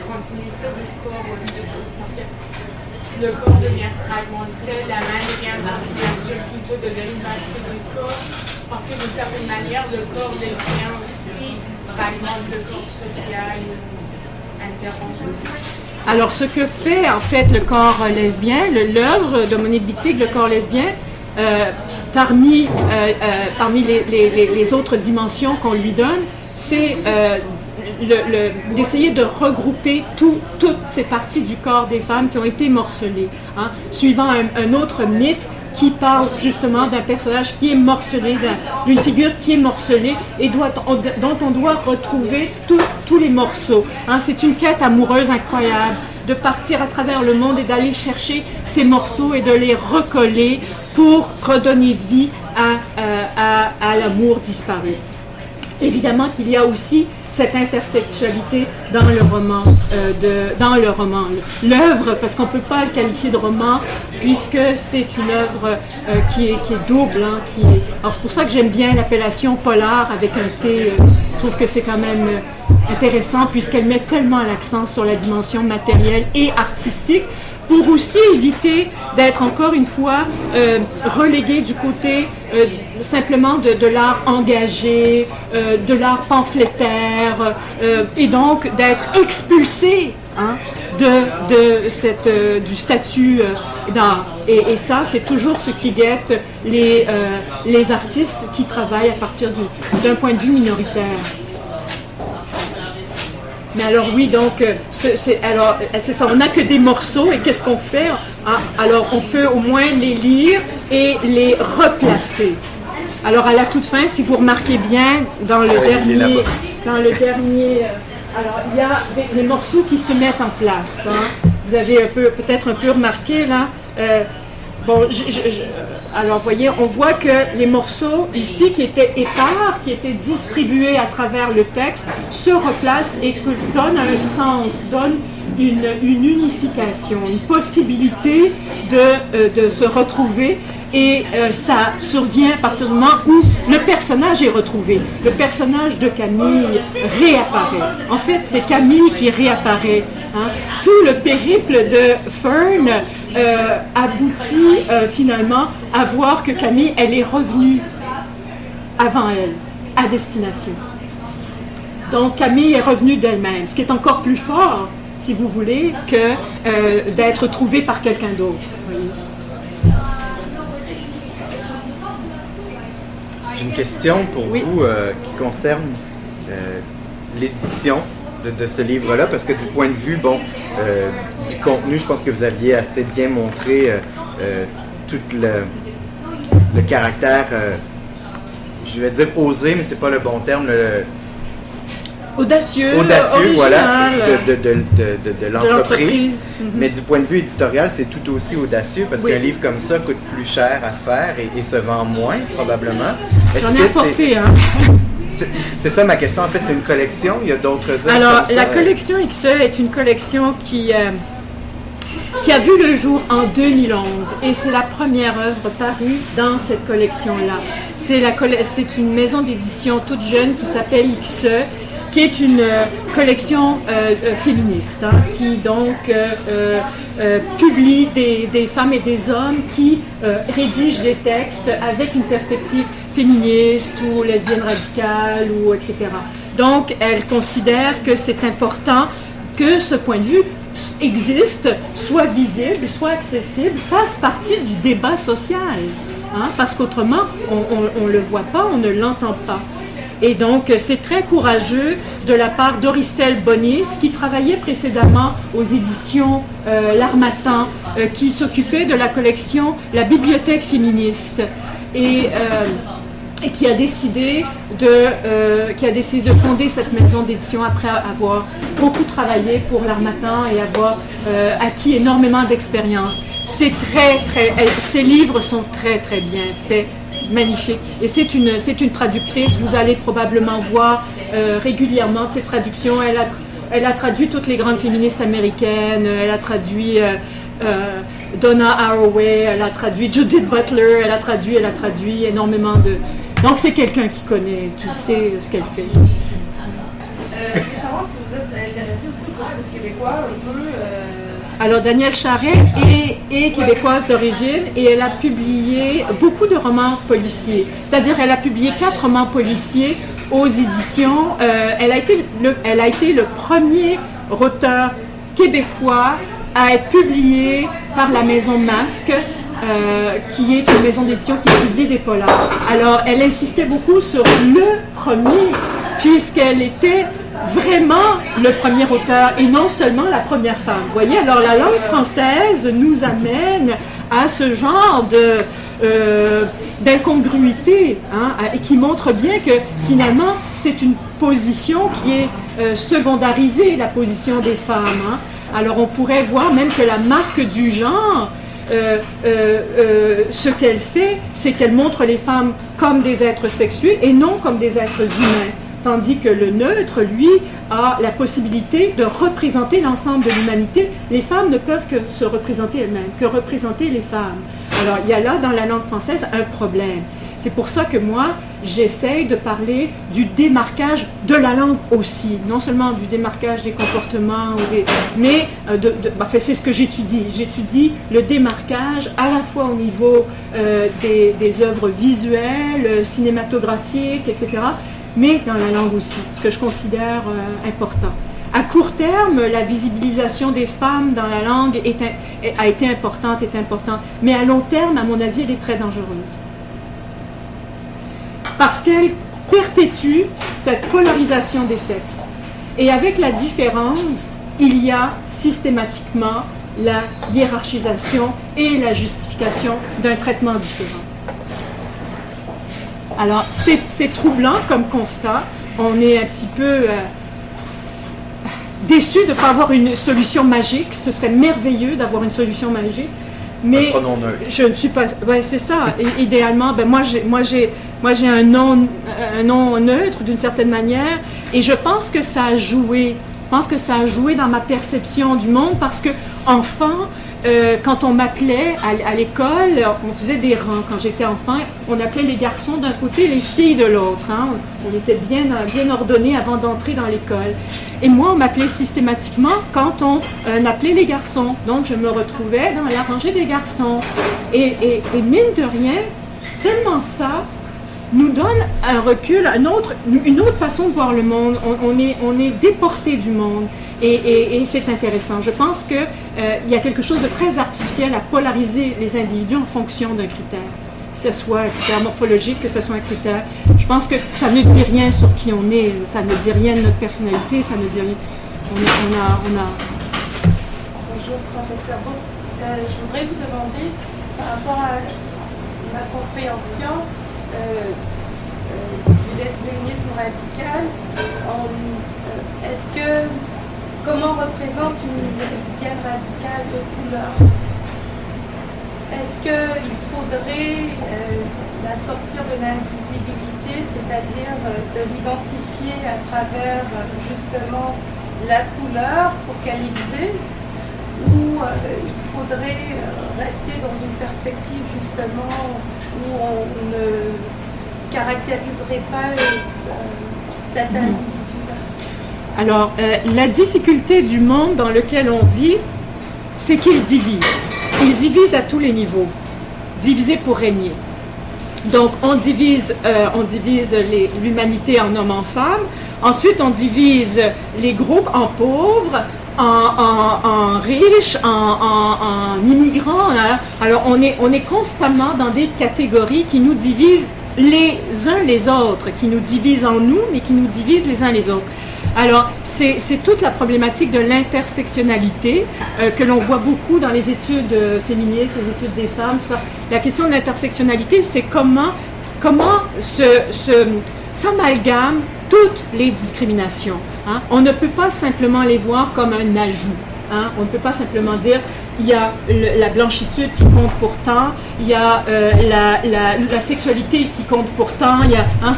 continuité du corps aussi. Parce que le corps devient fragmenté, la main devient l'application plutôt de l'espace que du corps. Parce que d'une certaine manière, le corps lesbien aussi fragmente le corps social interrompu. Alors, ce que fait en fait le corps lesbien, l'œuvre de Monique Wittig, le corps lesbien, parmi les autres dimensions qu'on lui donne, c'est d'essayer de regrouper toutes ces parties du corps des femmes qui ont été morcelées, hein, suivant un autre mythe qui parle justement d'un personnage qui est morcelé, d'une figure qui est morcelée et dont on doit retrouver tous les morceaux. Hein. C'est une quête amoureuse incroyable de partir à travers le monde et d'aller chercher ces morceaux et de les recoller pour redonner vie à l'amour disparu. Évidemment qu'il y a aussi cette intertextualité dans le roman, l'œuvre, parce qu'on ne peut pas le qualifier de roman, puisque c'est une œuvre qui est double. Hein, alors c'est pour ça que j'aime bien l'appellation polar avec un T. Je trouve que c'est quand même intéressant, puisqu'elle met tellement l'accent sur la dimension matérielle et artistique, pour aussi éviter d'être encore une fois relégué du côté simplement de l'art engagé, de l'art pamphlétaire, et donc d'être expulsé, hein, du statut d'art. Et ça, c'est toujours ce qui guette les artistes qui travaillent à partir d'un point de vue minoritaire. Mais alors oui, donc, c'est ça, on n'a que des morceaux, et qu'est-ce qu'on fait? Ah, alors on peut au moins les lire et les replacer. Alors à la toute fin, si vous remarquez bien, dans le dernier, alors il y a les morceaux qui se mettent en place. Hein. Vous avez peut-être un peu remarqué là. Alors, vous voyez, on voit que les morceaux ici qui étaient épars, qui étaient distribués à travers le texte, se replacent et donnent un sens, donnent une unification, une possibilité de se retrouver. Et ça survient à partir du moment où le personnage est retrouvé. Le personnage de Camille réapparaît. En fait, c'est Camille qui réapparaît. Hein. Tout le périple de Fern aboutit finalement à voir que Camille, elle est revenue avant elle, à destination. Donc Camille est revenue d'elle-même, ce qui est encore plus fort, si vous voulez, que d'être trouvée par quelqu'un d'autre. J'ai une question pour vous qui concerne l'édition de ce livre-là, parce que du point de vue du contenu, je pense que vous aviez assez bien montré tout le caractère, je vais dire osé, mais c'est pas le bon terme, audacieux, voilà, de l'entreprise. Mais du point de vue éditorial, c'est tout aussi audacieux, parce qu'un livre comme ça coûte plus cher à faire et se vend moins, probablement. J'en ai apporté, hein. C'est ça ma question, en fait, c'est une collection, il y a d'autres œuvres. Alors, la collection XE est une collection qui a vu le jour en 2011, et c'est la première œuvre parue dans cette collection-là. C'est une maison d'édition toute jeune qui s'appelle XE, qui est une collection féministe, hein, qui donc publie des femmes et des hommes qui rédigent des textes avec une perspective féministe ou lesbienne radicale, ou etc. Donc, elle considère que c'est important que ce point de vue existe, soit visible, soit accessible, fasse partie du débat social, hein, parce qu'autrement, on ne le voit pas, on ne l'entend pas. Et donc, c'est très courageux de la part d'Auristelle Bonis, qui travaillait précédemment aux éditions L'Harmattan, qui s'occupait de la collection La Bibliothèque féministe, et qui a décidé de fonder cette maison d'édition après avoir beaucoup travaillé pour L'Harmattan et avoir acquis énormément d'expérience. Ces livres sont très, très bien faits. Magnifique. Et c'est une traductrice, vous allez probablement voir régulièrement de ses traductions. Elle a traduit toutes les grandes féministes américaines, elle a traduit Donna Haraway, elle a traduit Judith Butler, elle a traduit énormément de... Donc c'est quelqu'un qui connaît, qui sait ce qu'elle fait. Je veux savoir si vous êtes intéressé aussi par le québécois un peu... Alors, Danielle Charret est québécoise d'origine et elle a publié beaucoup de romans policiers. C'est-à-dire, elle a publié 4 romans policiers aux éditions. Elle a été le premier auteur québécois à être publié par la Maison Masque, qui est une maison d'édition qui publie des polars. Alors, elle insistait beaucoup sur le premier, puisqu'elle était vraiment le premier auteur et non seulement la première femme. Vous voyez, alors la langue française nous amène à ce genre d'incongruité, et qui montre bien que finalement c'est une position qui est secondarisée, la position des femmes. Alors on pourrait voir même que la marque du genre, ce qu'elle fait, c'est qu'elle montre les femmes comme des êtres sexués et non comme des êtres humains. Tandis que le neutre, lui, a la possibilité de représenter l'ensemble de l'humanité. Les femmes ne peuvent que se représenter elles-mêmes, que représenter les femmes. Alors, il y a là, dans la langue française, un problème. C'est pour ça que moi, j'essaye de parler du démarquage de la langue aussi. Non seulement du démarquage des comportements, mais c'est ce que j'étudie. J'étudie le démarquage à la fois au niveau des œuvres visuelles, cinématographiques, etc., mais dans la langue aussi, ce que je considère important. À court terme, la visibilisation des femmes dans la langue a été importante, mais à long terme, à mon avis, elle est très dangereuse. Parce qu'elle perpétue cette polarisation des sexes. Et avec la différence, il y a systématiquement la hiérarchisation et la justification d'un traitement différent. Alors, c'est troublant comme constat. On est un petit peu déçu de ne pas avoir une solution magique. Ce serait merveilleux d'avoir une solution magique. Mais je ne suis pas... Ouais, c'est ça. Et, idéalement, moi j'ai un nom neutre d'une certaine manière. Et je pense que ça a joué. Je pense que ça a joué dans ma perception du monde parce que, enfant, quand on m'appelait à l'école, on faisait des rangs. Quand j'étais enfant, on appelait les garçons d'un côté, les filles de l'autre. On était bien ordonnés avant d'entrer dans l'école. Et moi, on m'appelait systématiquement quand on appelait les garçons. Donc, je me retrouvais dans la rangée des garçons. Et mine de rien, seulement ça nous donne un recul, une autre façon de voir le monde. On est déporté du monde. Et c'est intéressant. Je pense qu'il y a quelque chose de très artificiel à polariser les individus en fonction d'un critère. Que ce soit un critère morphologique, que ce soit un critère... Je pense que ça ne dit rien sur qui on est, ça ne dit rien de notre personnalité, ça ne dit rien... Bonjour, professeur Beau. Je voudrais vous demander, par rapport à ma compréhension du lesbianisme radical, comment représente une lesbienne radicale de couleur? Est-ce qu'il faudrait la sortir de l'invisibilité, c'est-à-dire de l'identifier à travers justement la couleur pour qu'elle existe, ou il faudrait rester dans une perspective justement où on ne caractériserait pas cet individu-là? Alors, la difficulté du monde dans lequel on vit, c'est qu'il divise. Il divise à tous les niveaux. Diviser pour régner. Donc, on divise l'humanité en hommes, en femmes. Ensuite, on divise les groupes en pauvres, en riches, en immigrants. Alors, on est constamment dans des catégories qui nous divisent les uns les autres, qui nous divisent en nous, mais qui nous divisent les uns les autres. Alors, c'est toute la problématique de l'intersectionnalité que l'on voit beaucoup dans les études féministes, les études des femmes. Ça. La question de l'intersectionnalité, c'est comment s'amalgament toutes les discriminations. On ne peut pas simplement les voir comme un ajout. On ne peut pas simplement dire il y a la blanchitude qui compte pour tant, il y a la sexualité qui compte pour tant.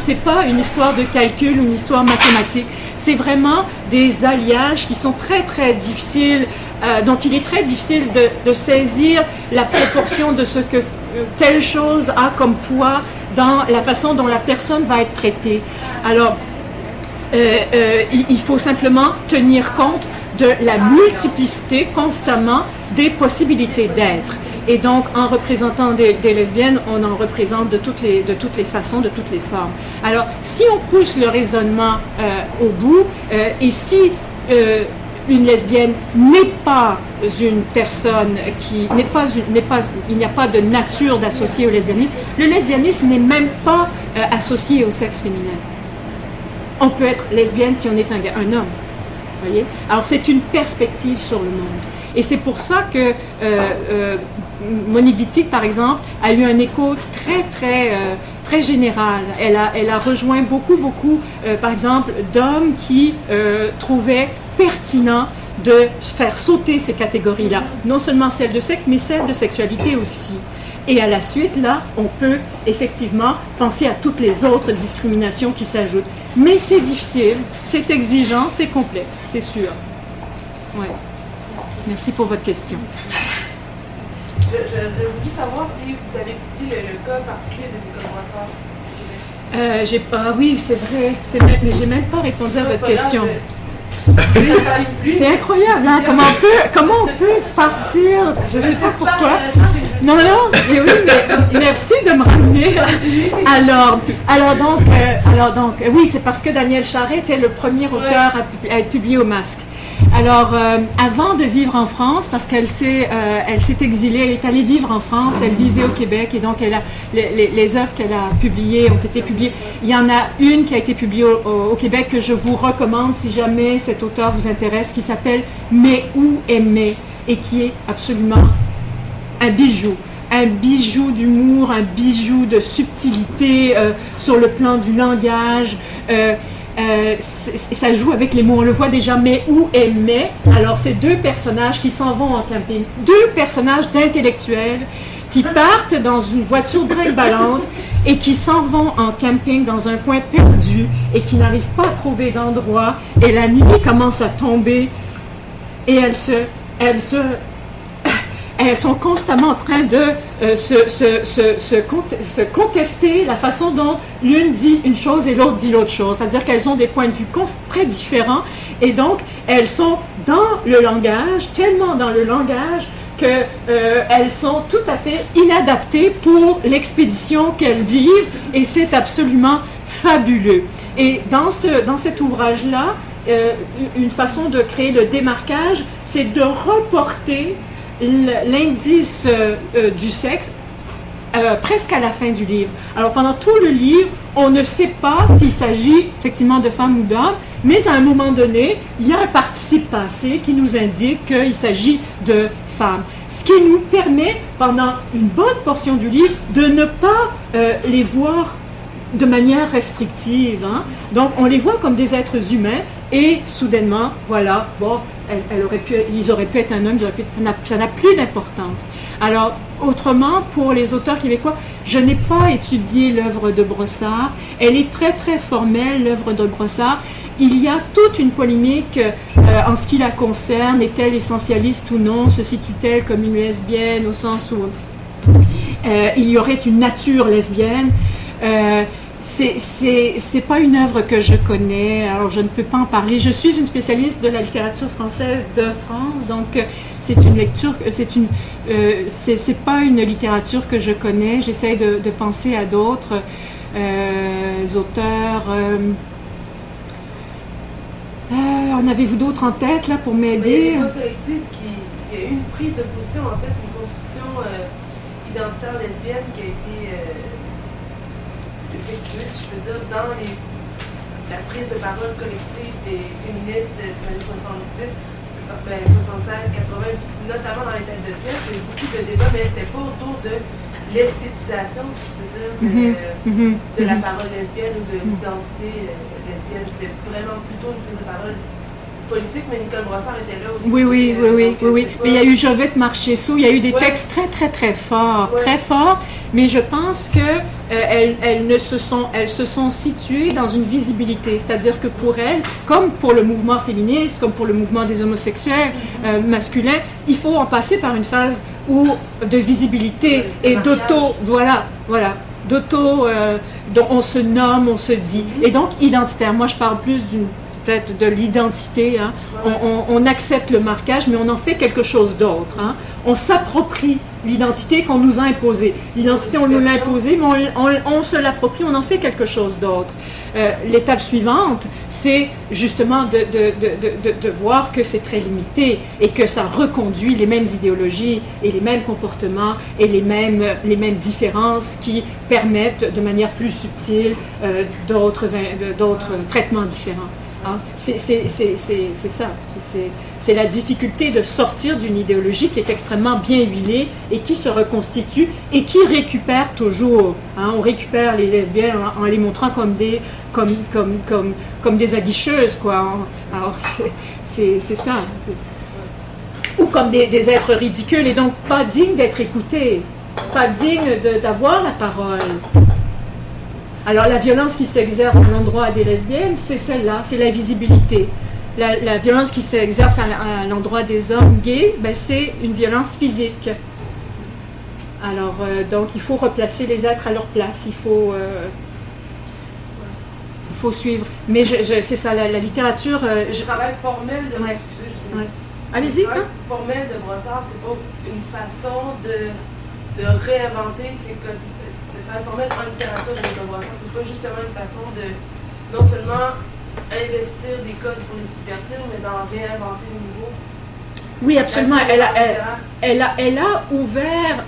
C'est pas une histoire de calcul, une histoire mathématique. C'est vraiment des alliages qui sont très très difficiles, dont il est très difficile de saisir la proportion de ce que telle chose a comme poids dans la façon dont la personne va être traitée. Alors, il faut simplement tenir compte de la multiplicité constamment des possibilités d'être. Et donc, en représentant des lesbiennes, on en représente de toutes les façons, de toutes les formes. Alors, si on pousse le raisonnement au bout, et si une lesbienne n'est pas une personne qui il n'y a pas de nature d'associer au lesbianisme, le lesbianisme n'est même pas associé au sexe féminin. on peut être lesbienne si on est un homme. Voyez? Alors, c'est une perspective sur le monde. Et c'est pour ça que Monique Wittig, par exemple, a eu un écho très général. Elle a rejoint beaucoup, par exemple, d'hommes qui trouvaient pertinent de faire sauter ces catégories-là. Non seulement celles de sexe, mais celles de sexualité aussi. Et à la suite, là, on peut effectivement penser à toutes les autres discriminations qui s'ajoutent. Mais c'est difficile, c'est exigeant, c'est complexe, c'est sûr. Ouais. Merci pour votre question. Je voulais savoir si vous avez étudié le cas particulier de Nicole Brossard. Oui, c'est vrai, mais j'ai même pas répondu à votre question. C'est incroyable, hein? Comment on peut partir, je ne sais pas pourquoi. Non, mais oui, mais merci de me ramener. Alors donc, oui, c'est parce que Danielle Charret était le premier auteur à être publié au Masque. Alors, avant de vivre en France, parce qu'elle s'est exilée, elle est allée vivre en France, elle vivait au Québec, et donc les œuvres qu'elle a publiées ont été publiées. Il y en a une qui a été publiée au Québec que je vous recommande si jamais cet auteur vous intéresse, qui s'appelle « Mais où aimer ?» et qui est absolument un bijou d'humour, un bijou de subtilité sur le plan du langage. Ça joue avec les mots, on le voit déjà, mais où aimer. Alors, c'est deux personnages qui s'en vont en camping, deux personnages d'intellectuels qui partent dans une voiture break-ballante et qui s'en vont en camping dans un coin perdu et qui n'arrivent pas à trouver d'endroit. Et la nuit commence à tomber et elles sont constamment en train de se contester la façon dont l'une dit une chose et l'autre dit l'autre chose. C'est-à-dire qu'elles ont des points de vue très différents et donc elles sont dans le langage, tellement dans le langage qu'elles sont tout à fait inadaptées pour l'expédition qu'elles vivent et c'est absolument fabuleux. Et dans cet ouvrage-là, une façon de créer le démarquage, c'est de reporter l'indice du sexe presque à la fin du livre. Alors pendant tout le livre, on ne sait pas s'il s'agit effectivement de femmes ou d'hommes, mais à un moment donné, il y a un participe passé qui nous indique qu'il s'agit de femmes. Ce qui nous permet, pendant une bonne portion du livre, de ne pas les voir de manière restrictive. Hein? Donc on les voit comme des êtres humains et soudainement, voilà, bon, ils auraient pu être un homme, ça n'a plus d'importance. Alors, autrement, pour les auteurs québécois, je n'ai pas étudié l'œuvre de Brossard. Elle est très, très formelle, l'œuvre de Brossard. Il y a toute une polémique en ce qui la concerne. Est-elle essentialiste ou non? Se situe-t-elle comme une lesbienne au sens où il y aurait une nature lesbienne? C'est pas une œuvre que je connais, alors je ne peux pas en parler. Je suis une spécialiste de la littérature française de France, donc c'est une lecture, c'est pas une littérature que je connais. J'essaie de penser à d'autres auteurs. En avez-vous d'autres en tête là pour m'aider? Il y a une collective qui a eu une prise de position, en fait, une construction identitaire lesbienne qui a été effectuée, si je peux dire, dans la prise de parole collective des féministes des années 70, 76, 80, notamment dans les têtes de pièce. Il y a eu beaucoup de débats, mais c'était pas autour de l'esthétisation, si je peux dire, de la parole lesbienne ou de l'identité lesbienne. C'était vraiment plutôt une prise de parole politique, mais Nicole Brossard était là aussi. Oui. Mais il y a eu Jovette Marchessault, il y a eu des textes très, très, très forts, mais je pense que elles se sont situées dans une visibilité, c'est-à-dire que pour elles, comme pour le mouvement féministe, comme pour le mouvement des homosexuels masculins, il faut en passer par une phase de visibilité et d'auto, dont on se nomme, on se dit, et donc identitaire. Moi, je parle plus de l'identité, hein. On accepte le marquage, mais on en fait quelque chose d'autre. Hein. On s'approprie l'identité qu'on nous a imposée. L'identité, on nous l'a imposée, mais on se l'approprie, on en fait quelque chose d'autre. L'étape suivante, c'est justement de voir que c'est très limité et que ça reconduit les mêmes idéologies et les mêmes comportements et les mêmes différences qui permettent de manière plus subtile d'autres traitements différents. Hein? C'est ça. C'est la difficulté de sortir d'une idéologie qui est extrêmement bien huilée et qui se reconstitue et qui récupère toujours. Hein? On récupère les lesbiennes en les montrant comme des aguicheuses, quoi. Alors, c'est ça. Ou comme des êtres ridicules et donc pas dignes d'être écoutés, pas dignes d'avoir la parole. Alors la violence qui s'exerce à l'endroit des lesbiennes, c'est celle-là, c'est l'invisibilité. La violence qui s'exerce à l'endroit des hommes gays, ben, c'est une violence physique. Alors donc il faut replacer les êtres à leur place, il faut suivre. Mais c'est ça, la littérature... Le travail formel de... Ouais. Excusez, Ouais. Allez-y. Le travail formel de Brossard, c'est pas une façon de réinventer ces codes. Le travail formel en littérature de Brossard, c'est pas justement une façon de non seulement investir des codes pour les subvertir, mais d'en réinventer de nouveaux. Oui, absolument. Elle a ouvert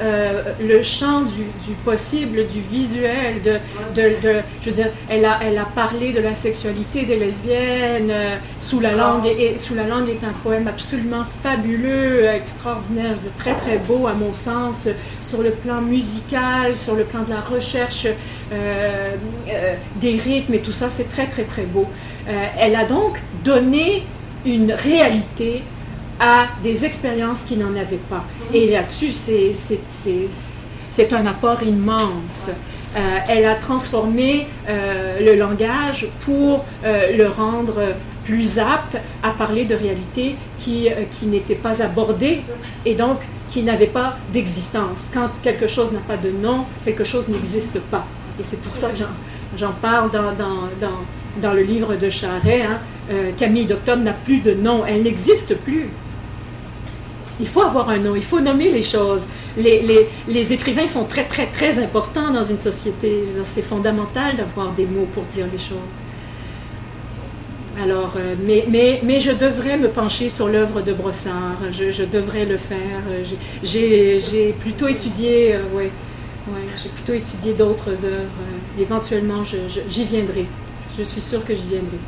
le champ du possible, du visuel, je veux dire, elle a parlé de la sexualité des lesbiennes. Sous la langue, et Sous la langue est un poème absolument fabuleux, extraordinaire, je veux dire, très très beau à mon sens, sur le plan musical, sur le plan de la recherche des rythmes et tout ça, c'est très très très beau. Elle a donc donné une réalité à des expériences qui n'en avaient pas. Et là-dessus, c'est un apport immense. Elle a transformé le langage pour le rendre plus apte à parler de réalités qui n'étaient pas abordées et donc qui n'avaient pas d'existence. Quand quelque chose n'a pas de nom, quelque chose n'existe pas. Et c'est pour ça que j'en parle dans le livre de Charest. Hein. Camille d'Octobre n'a plus de nom, elle n'existe plus. Il faut avoir un nom, il faut nommer les choses. Les écrivains sont très, très, très importants dans une société. C'est fondamental d'avoir des mots pour dire les choses. Alors, mais je devrais me pencher sur l'œuvre de Brossard. Je devrais le faire. J'ai plutôt étudié, j'ai plutôt étudié d'autres œuvres. Éventuellement, j'y viendrai. Je suis sûre que j'y viendrai.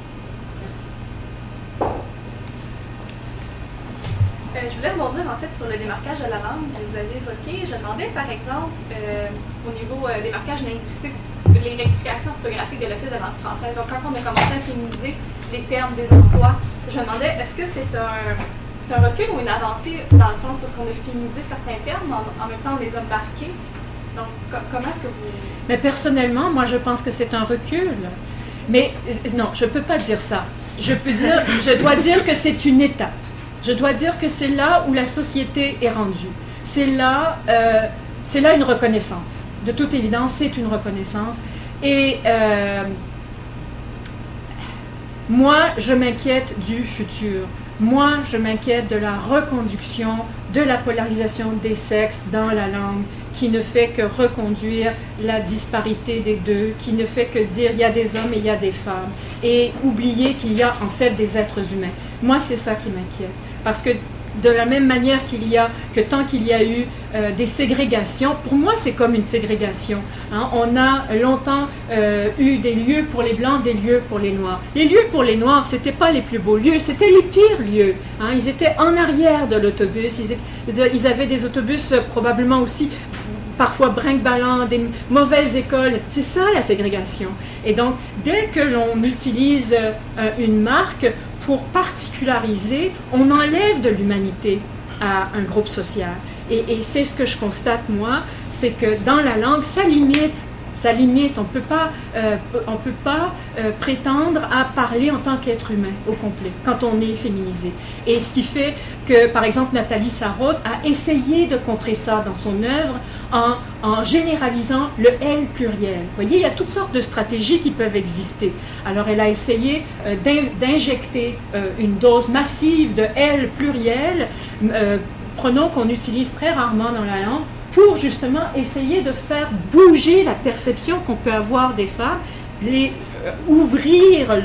Je voulais rebondir en fait sur le démarquage de la langue que vous avez évoqué. Je demandais par exemple au niveau des marquages linguistiques, les rectifications orthographiques de l'Office de langue française. Donc quand on a commencé à féminiser les termes des emplois, je me demandais est-ce que c'est un recul ou une avancée dans le sens parce qu'on a féminisé certains termes, en même temps on les a marqués. Donc comment est-ce que vous... Mais personnellement, moi je pense que c'est un recul. Mais non, je ne peux pas dire ça. Je dois dire que c'est une étape. Je dois dire que c'est là où la société est rendue. C'est là une reconnaissance. De toute évidence, c'est une reconnaissance. Et moi, je m'inquiète du futur. Moi, je m'inquiète de la reconduction, de la polarisation des sexes dans la langue, qui ne fait que reconduire la disparité des deux, qui ne fait que dire il y a des hommes et il y a des femmes, et oublier qu'il y a en fait des êtres humains. Moi, c'est ça qui m'inquiète. Parce que de la même manière tant qu'il y a eu des ségrégations, pour moi c'est comme une ségrégation. Hein. On a longtemps eu des lieux pour les Blancs, des lieux pour les Noirs. Les lieux pour les Noirs, c'était pas les plus beaux lieux, c'était les pires lieux. Hein. Ils étaient en arrière de l'autobus, ils avaient des autobus probablement aussi parfois brinque-ballant, des mauvaises écoles. C'est ça la ségrégation. Et donc, dès que l'on utilise une marque pour particulariser, on enlève de l'humanité à un groupe social. Et c'est ce que je constate, moi, c'est que dans la langue, ça limite. On peut pas prétendre à parler en tant qu'être humain au complet, quand on est féminisé. Et ce qui fait que, par exemple, Nathalie Sarraute a essayé de contrer ça dans son œuvre en généralisant le « elle » pluriel. Vous voyez, il y a toutes sortes de stratégies qui peuvent exister. Alors, elle a essayé d'injecter une dose massive de « elle » pluriel, pronom qu'on utilise très rarement dans la langue, pour justement essayer de faire bouger la perception qu'on peut avoir des femmes, ouvrir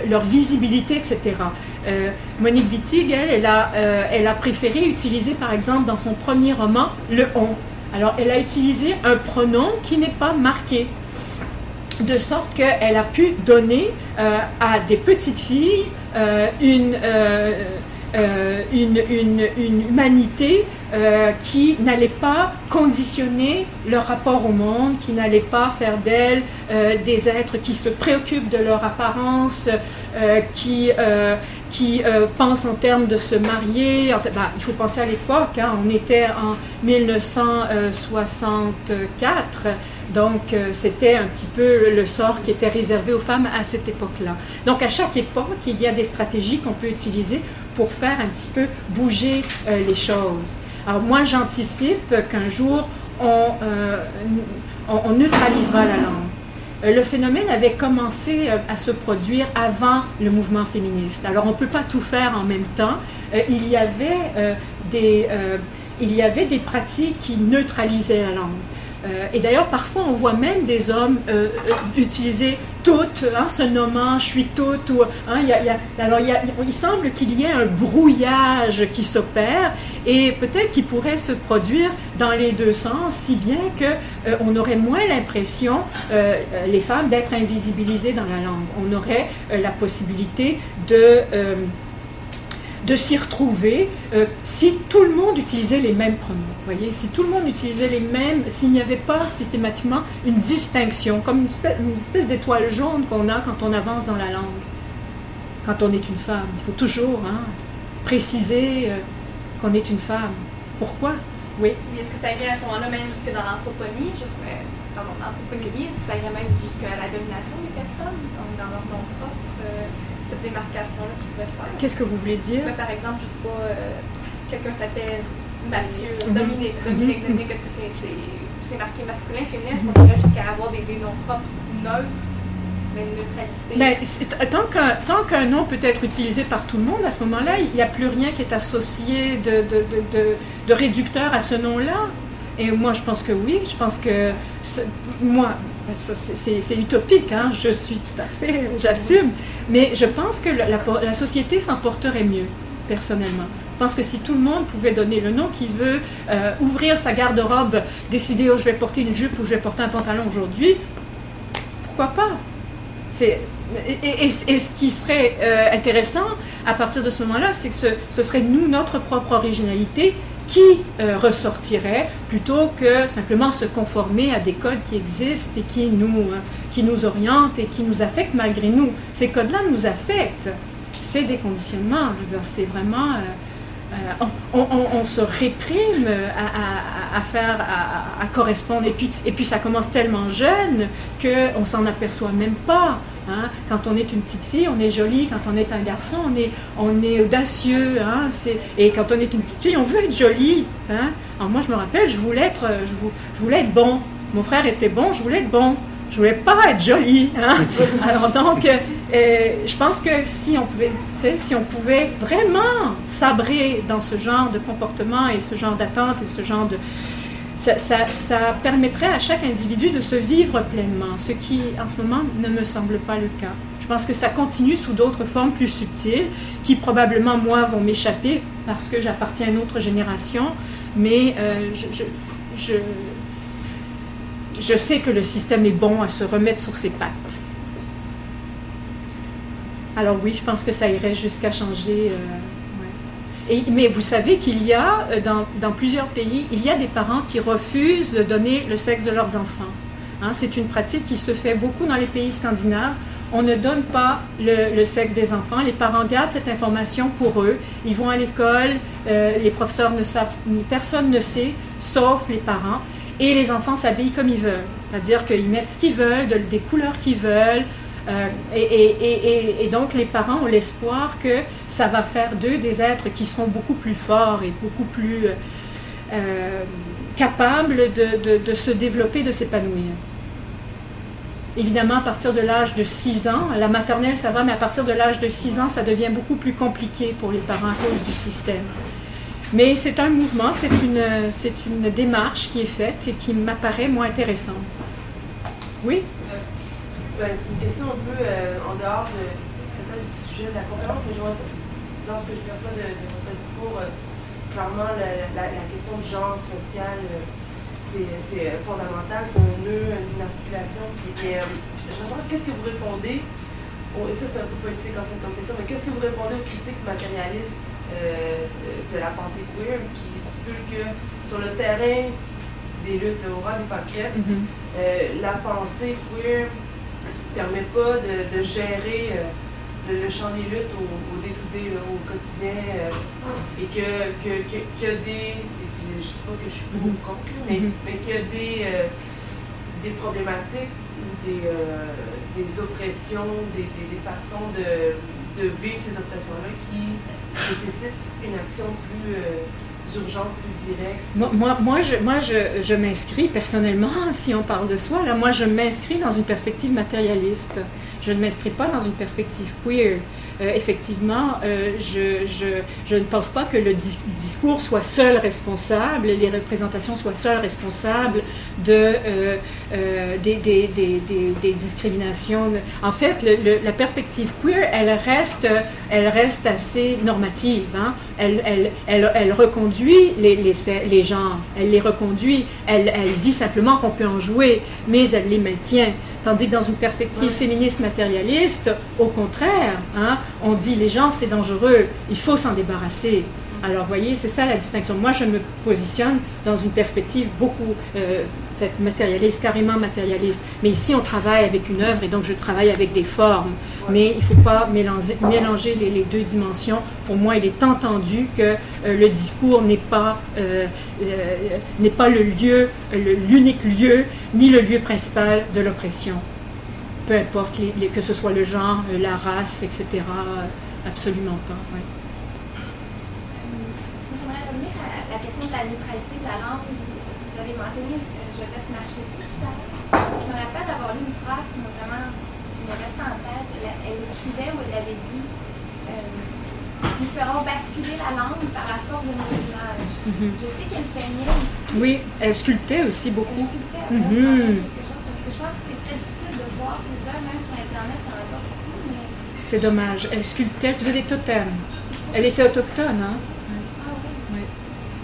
leur visibilité, etc. Monique Wittig, elle a préféré utiliser, par exemple, dans son premier roman, le « on ». Alors, elle a utilisé un pronom qui n'est pas marqué, de sorte qu'elle a pu donner à des petites filles une humanité qui n'allait pas conditionner leur rapport au monde, qui n'allait pas faire d'elles des êtres qui se préoccupent de leur apparence, qui pensent en termes de se marier. Il faut penser à l'époque, hein, on était en 1964, donc c'était un petit peu le sort qui était réservé aux femmes à cette époque-là. Donc à chaque époque, il y a des stratégies qu'on peut utiliser pour faire un petit peu bouger les choses. Alors moi, j'anticipe qu'un jour, on neutralisera la langue. Le phénomène avait commencé à se produire avant le mouvement féministe. Alors on ne peut pas tout faire en même temps. Il y avait des pratiques qui neutralisaient la langue. Et d'ailleurs, parfois, on voit même des hommes utiliser toutes, hein, se nommant « je suis toute ». Il semble qu'il y ait un brouillage qui s'opère et peut-être qu'il pourrait se produire dans les deux sens, si bien qu'on aurait moins l'impression, les femmes, d'être invisibilisées dans la langue. On aurait la possibilité de s'y retrouver si tout le monde utilisait les mêmes pronoms. Voyez, si tout le monde utilisait les mêmes, s'il n'y avait pas systématiquement une distinction, comme une espèce d'étoile jaune qu'on a quand on avance dans la langue, quand on est une femme. Il faut toujours préciser qu'on est une femme. Pourquoi? Oui. Mais est-ce que ça irait à ce moment-là même jusque dans l'anthroponie, est-ce que ça irait même jusqu'à la domination des personnes, donc dans leur nom propre? Cette démarcation-là qui pouvait se faire. Qu'est-ce que vous voulez dire? Par exemple, je ne sais pas, quelqu'un s'appelle Mathieu, Dominique, est-ce que c'est marqué masculin, féminin, est-ce qu'on irait jusqu'à avoir des noms propres neutres, mais une neutralité? Tant qu'un nom peut être utilisé par tout le monde, à ce moment-là, il n'y a plus rien qui est associé de réducteur à ce nom-là. Et moi, je pense que oui, je pense que c'est utopique, hein? Je suis tout à fait, j'assume, mais je pense que la société s'en porterait mieux, personnellement. Je pense que si tout le monde pouvait donner le nom qu'il veut, ouvrir sa garde-robe, décider je vais porter une jupe ou je vais porter un pantalon aujourd'hui, pourquoi pas? Et ce qui serait intéressant à partir de ce moment-là, c'est que ce serait notre propre originalité qui ressortirait plutôt que simplement se conformer à des codes qui existent et qui nous orientent et qui nous affectent malgré nous. Ces codes-là nous affectent. C'est des conditionnements. Je veux dire, c'est vraiment... on se réprime à correspondre. Et puis ça commence tellement jeune qu'on ne s'en aperçoit même pas. Hein? Quand on est une petite fille, on est jolie. Quand on est un garçon, on est audacieux. Hein? Et quand on est une petite fille, on veut être jolie. Hein? Alors moi, je me rappelle, je voulais être bon. Mon frère était bon, je voulais être bon. Je voulais pas être jolie. Hein? Alors donc, je pense que si on pouvait vraiment sabrer dans ce genre de comportement et ce genre d'attente et ce genre de... Ça permettrait à chaque individu de se vivre pleinement, ce qui, en ce moment, ne me semble pas le cas. Je pense que ça continue sous d'autres formes plus subtiles, qui probablement, moi, vont m'échapper parce que j'appartiens à une autre génération, mais je sais que le système est bon à se remettre sur ses pattes. Alors oui, je pense que ça irait jusqu'à changer... mais vous savez qu'il y a, dans plusieurs pays, il y a des parents qui refusent de donner le sexe de leurs enfants. Hein, c'est une pratique qui se fait beaucoup dans les pays scandinaves. On ne donne pas le sexe des enfants. Les parents gardent cette information pour eux. Ils vont à l'école, les professeurs ne savent, personne ne sait, sauf les parents. Et les enfants s'habillent comme ils veulent. C'est-à-dire qu'ils mettent ce qu'ils veulent, des couleurs qu'ils veulent. Et donc les parents ont l'espoir que ça va faire d'eux des êtres qui seront beaucoup plus forts et beaucoup plus capables de se développer, de s'épanouir. Évidemment, à partir de l'âge de 6 ans, la maternelle ça va, mais à partir de l'âge de 6 ans, ça devient beaucoup plus compliqué pour les parents à cause du système. Mais c'est un mouvement, c'est une démarche qui est faite et qui m'apparaît moins intéressante. Oui? C'est une question un peu en dehors peut-être du sujet de la conférence, mais je vois ça dans ce que je perçois de votre discours. Clairement, la question du genre social, c'est fondamental, c'est un nœud, une articulation. Et je me demande, qu'est-ce que vous répondez, et ça c'est un peu politique en fait comme question, mais qu'est-ce que vous répondez aux critiques matérialistes de la pensée queer qui stipule que sur le terrain des luttes, le aura du paquet, la pensée queer ne permet pas de gérer le champ des luttes au day-to-day, au quotidien, et qu'il y a des, et puis je ne dis pas que je suis pour ou contre, mais qu'il y a des problématiques, des oppressions, des façons de vivre ces oppressions-là qui nécessitent une action plus urgente, plus directe. Moi, je m'inscris personnellement, si on parle de soi, là, moi je m'inscris dans une perspective matérialiste. Je ne m'inscris pas dans une perspective queer. Effectivement, je ne pense pas que le discours soit seul responsable, les représentations soient seules responsables des discriminations. En fait, la perspective queer, elle reste assez normative. Hein? Elle reconduit les genres, elle les reconduit, elle dit simplement qu'on peut en jouer, mais elle les maintient. Tandis que dans une perspective féministe matérialiste, au contraire, hein, on dit les genres c'est dangereux, il faut s'en débarrasser. Alors vous voyez, c'est ça la distinction. Moi je me positionne dans une perspective beaucoup matérialiste, carrément matérialiste. Mais ici on travaille avec une œuvre et donc je travaille avec des formes. Mais il ne faut pas mélanger les deux dimensions. Pour moi il est entendu que le discours n'est pas l'unique lieu, ni le lieu principal de l'oppression. Peu importe, que ce soit le genre, la race, etc. Absolument pas. Ouais. J'aimerais revenir à la question de la neutralité de la langue. Vous avez mentionné je vais te marcher sur tout à l'heure. Je me rappelle d'avoir lu une phrase qui me reste en tête. Elle écrivait ou elle avait dit nous ferons basculer la langue par la force de nos images. Je sais qu'elle peignait aussi. Oui, elle sculptait aussi beaucoup. Elle sculptait quelque chose, parce que je pense que c'est très difficile de voir ces œuvres, même sur Internet, on en voit beaucoup, mais... C'est dommage. Elle sculptait, elle faisait des totems. Elle était autochtone, hein?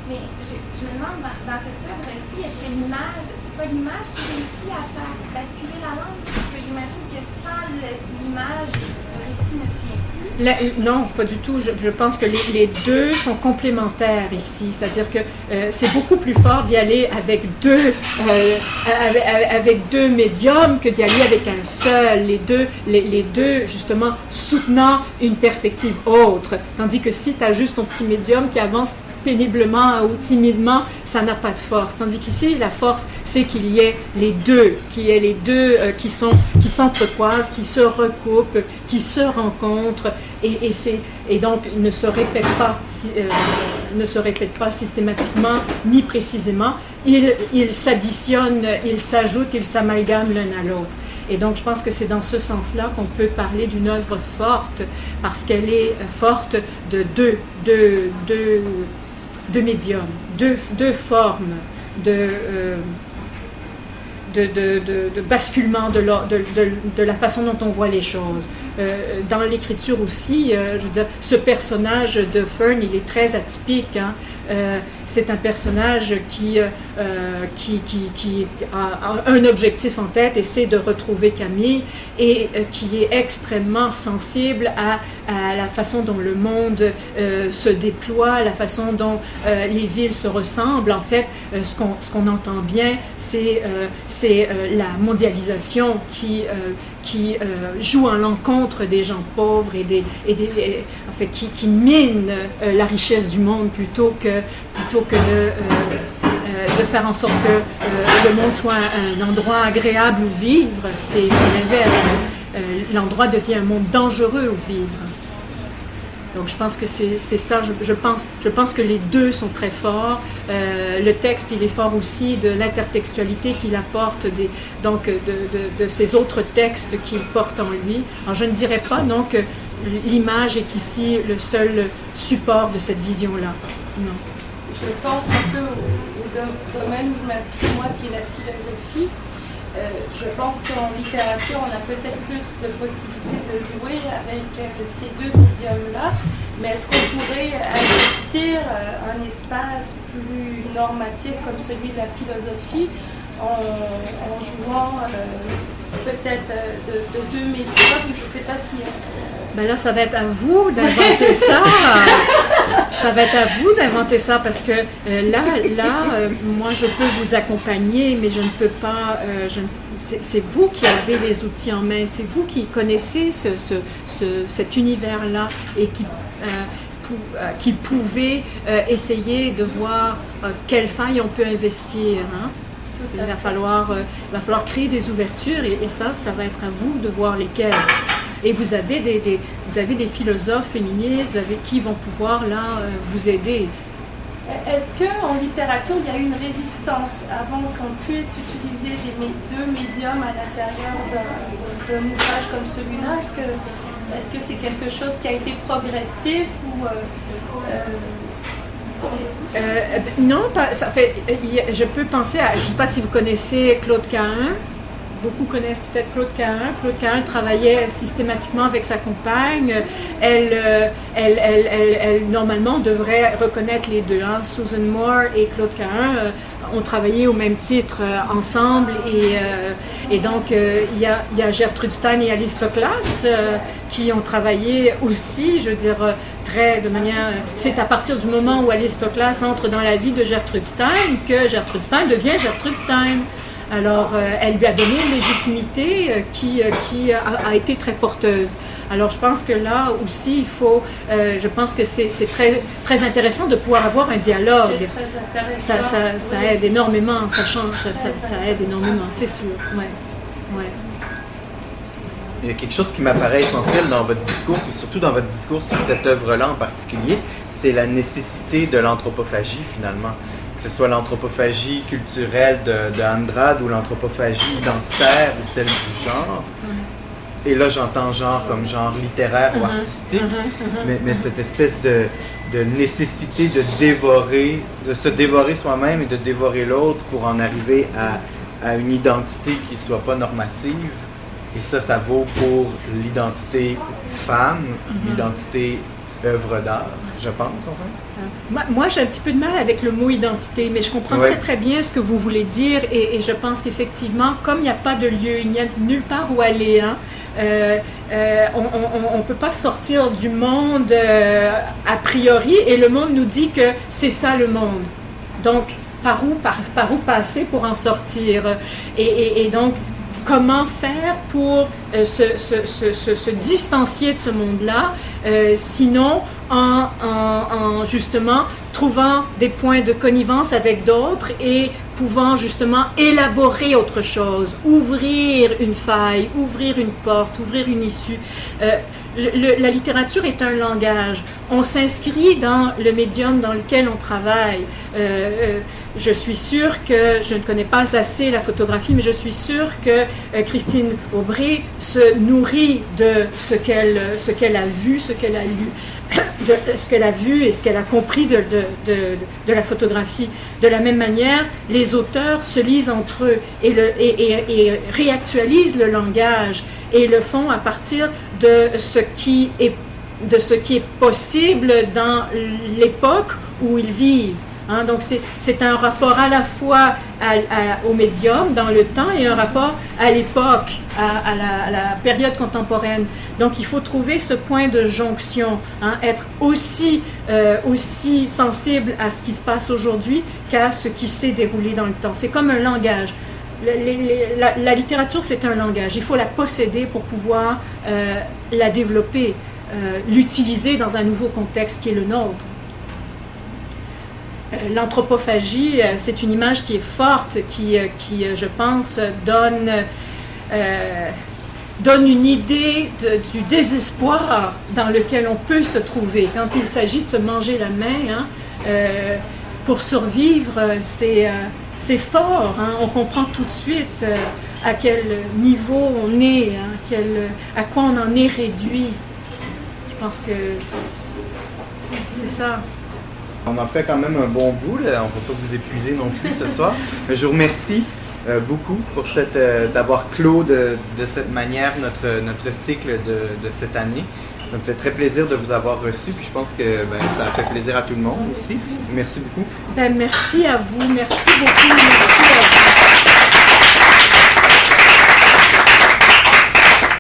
Mais je me demande, dans cette œuvre-ci, est-ce que l'image, c'est pas l'image qui réussit à faire basculer la langue? Parce que j'imagine que sans l'image, le récit ne tient plus. Non, pas du tout. Je pense que les deux sont complémentaires ici. C'est-à-dire que c'est beaucoup plus fort d'y aller avec deux médiums que d'y aller avec un seul. Les deux, justement, soutenant une perspective autre. Tandis que si tu as juste ton petit médium qui avance péniblement ou timidement, ça n'a pas de force. Tandis qu'ici, la force, c'est qu'il y ait les deux, qui s'entrecroisent, qui se recoupent, qui se rencontrent, et donc ne se répètent pas systématiquement ni précisément. Ils s'additionnent, ils s'ajoutent, ils s'amalgament l'un à l'autre. Et donc, je pense que c'est dans ce sens-là qu'on peut parler d'une œuvre forte, parce qu'elle est forte de deux médiums, deux formes de basculement de la façon dont on voit les choses. Dans l'écriture aussi, je veux dire, ce personnage de Fern, il est très atypique. Hein? C'est un personnage qui a un objectif en tête, et c'est de retrouver Camille, et qui est extrêmement sensible à la façon dont le monde se déploie, la façon dont les villes se ressemblent. En fait, ce qu'on entend bien, c'est la mondialisation qui joue en l'encontre des gens pauvres qui mine la richesse du monde plutôt que de faire en sorte que le monde soit un endroit agréable où vivre. C'est l'inverse. L'endroit devient un monde dangereux où vivre. Donc je pense que c'est ça, je pense que les deux sont très forts. Le texte, il est fort aussi de l'intertextualité qu'il apporte, de ces autres textes qu'il porte en lui. Alors je ne dirais pas donc que l'image est ici le seul support de cette vision-là. Non. Je pense un peu au domaine où je m'inscris moi, qui est la philosophie. Je pense qu'en littérature, on a peut-être plus de possibilités de jouer avec ces deux médiums-là, mais est-ce qu'on pourrait investir un espace plus normatif comme celui de la philosophie en jouant peut-être de deux médiums? Je ne sais pas si... Ben là, ça va être à vous d'inventer ça. Ça va être à vous d'inventer ça parce que moi, je peux vous accompagner, mais je ne peux pas. C'est vous qui avez les outils en main. C'est vous qui connaissez cet univers-là et qui pouvez essayer de voir quelles failles on peut investir. Hein? Il va falloir créer des ouvertures et ça va être à vous de voir lesquelles. Et vous avez des philosophes féministes qui vont pouvoir là vous aider. Est-ce qu'en littérature, il y a une résistance avant qu'on puisse utiliser deux médiums à l'intérieur d'un ouvrage comme celui-là? Est-ce que c'est quelque chose qui a été progressif ou non, je peux penser à, je ne sais pas si vous connaissez Claude Cahun. Beaucoup connaissent peut-être Claude Cahun. Claude Cahun travaillait systématiquement avec sa compagne. Elle normalement devrait reconnaître les deux. Hein. Susan Moore et Claude Cahun ont travaillé au même titre ensemble. Et donc, il y a Gertrude Stein et Alice Toklas qui ont travaillé aussi, je veux dire, de manière... C'est à partir du moment où Alice Toklas entre dans la vie de Gertrude Stein que Gertrude Stein devient Gertrude Stein. Alors, elle lui a donné une légitimité qui a été très porteuse. Alors, je pense que là aussi, il faut... je pense que c'est très, très intéressant de pouvoir avoir un dialogue. Ça aide énormément, ça change, ça aide énormément, c'est sûr. Ouais. Il y a quelque chose qui m'apparaît essentiel dans votre discours, puis surtout dans votre discours sur cette œuvre-là en particulier, c'est la nécessité de l'anthropophagie, finalement. Que ce soit l'anthropophagie culturelle de Andrade ou l'anthropophagie identitaire ou celle du genre. Et là, j'entends genre comme genre littéraire ou artistique, mais cette espèce de nécessité de se dévorer soi-même et de dévorer l'autre pour en arriver à une identité qui ne soit pas normative. Et ça vaut pour l'identité femme, l'identité œuvre d'art, je pense, enfin. Moi, j'ai un petit peu de mal avec le mot identité, mais je comprends très très bien ce que vous voulez dire et je pense qu'effectivement, comme il n'y a pas de lieu, il n'y a nulle part où aller, hein, on ne peut pas sortir du monde a priori et le monde nous dit que c'est ça le monde. Donc, par où passer pour en sortir? Et donc, comment faire pour se distancier de ce monde-là, sinon en justement trouvant des points de connivence avec d'autres et pouvant justement élaborer autre chose, ouvrir une faille, ouvrir une porte, ouvrir une issue. La littérature est un langage. On s'inscrit dans le médium dans lequel on travaille. Je suis sûre que, je ne connais pas assez la photographie, mais je suis sûre que Christine Aubry se nourrit de ce qu'elle a vu, ce qu'elle a lu, ce qu'elle a vu et ce qu'elle a compris de la photographie. De la même manière, les auteurs se lisent entre eux et réactualisent le langage et le font à partir de ce qui est possible dans l'époque où ils vivent. Hein, donc c'est un rapport à la fois au médium, dans le temps, et un rapport à l'époque, à la période contemporaine. Donc il faut trouver ce point de jonction, hein, être aussi sensible à ce qui se passe aujourd'hui qu'à ce qui s'est déroulé dans le temps. C'est comme un langage. La littérature, c'est un langage. Il faut la posséder pour pouvoir la développer, l'utiliser dans un nouveau contexte qui est le nôtre. L'anthropophagie, c'est une image qui est forte, qui je pense, donne donne une idée du désespoir dans lequel on peut se trouver. Quand il s'agit de se manger la main, pour survivre, c'est fort. On comprend tout de suite à quel niveau on est, à quoi on en est réduit. Je pense que c'est ça. On en fait quand même un bon bout, là. On ne va pas vous épuiser non plus ce soir. Mais je vous remercie beaucoup pour d'avoir clos de cette manière notre cycle de cette année. Ça me fait très plaisir de vous avoir reçu, puis je pense que ça a fait plaisir à tout le monde aussi. Merci beaucoup. Merci à vous, merci beaucoup, merci à vous.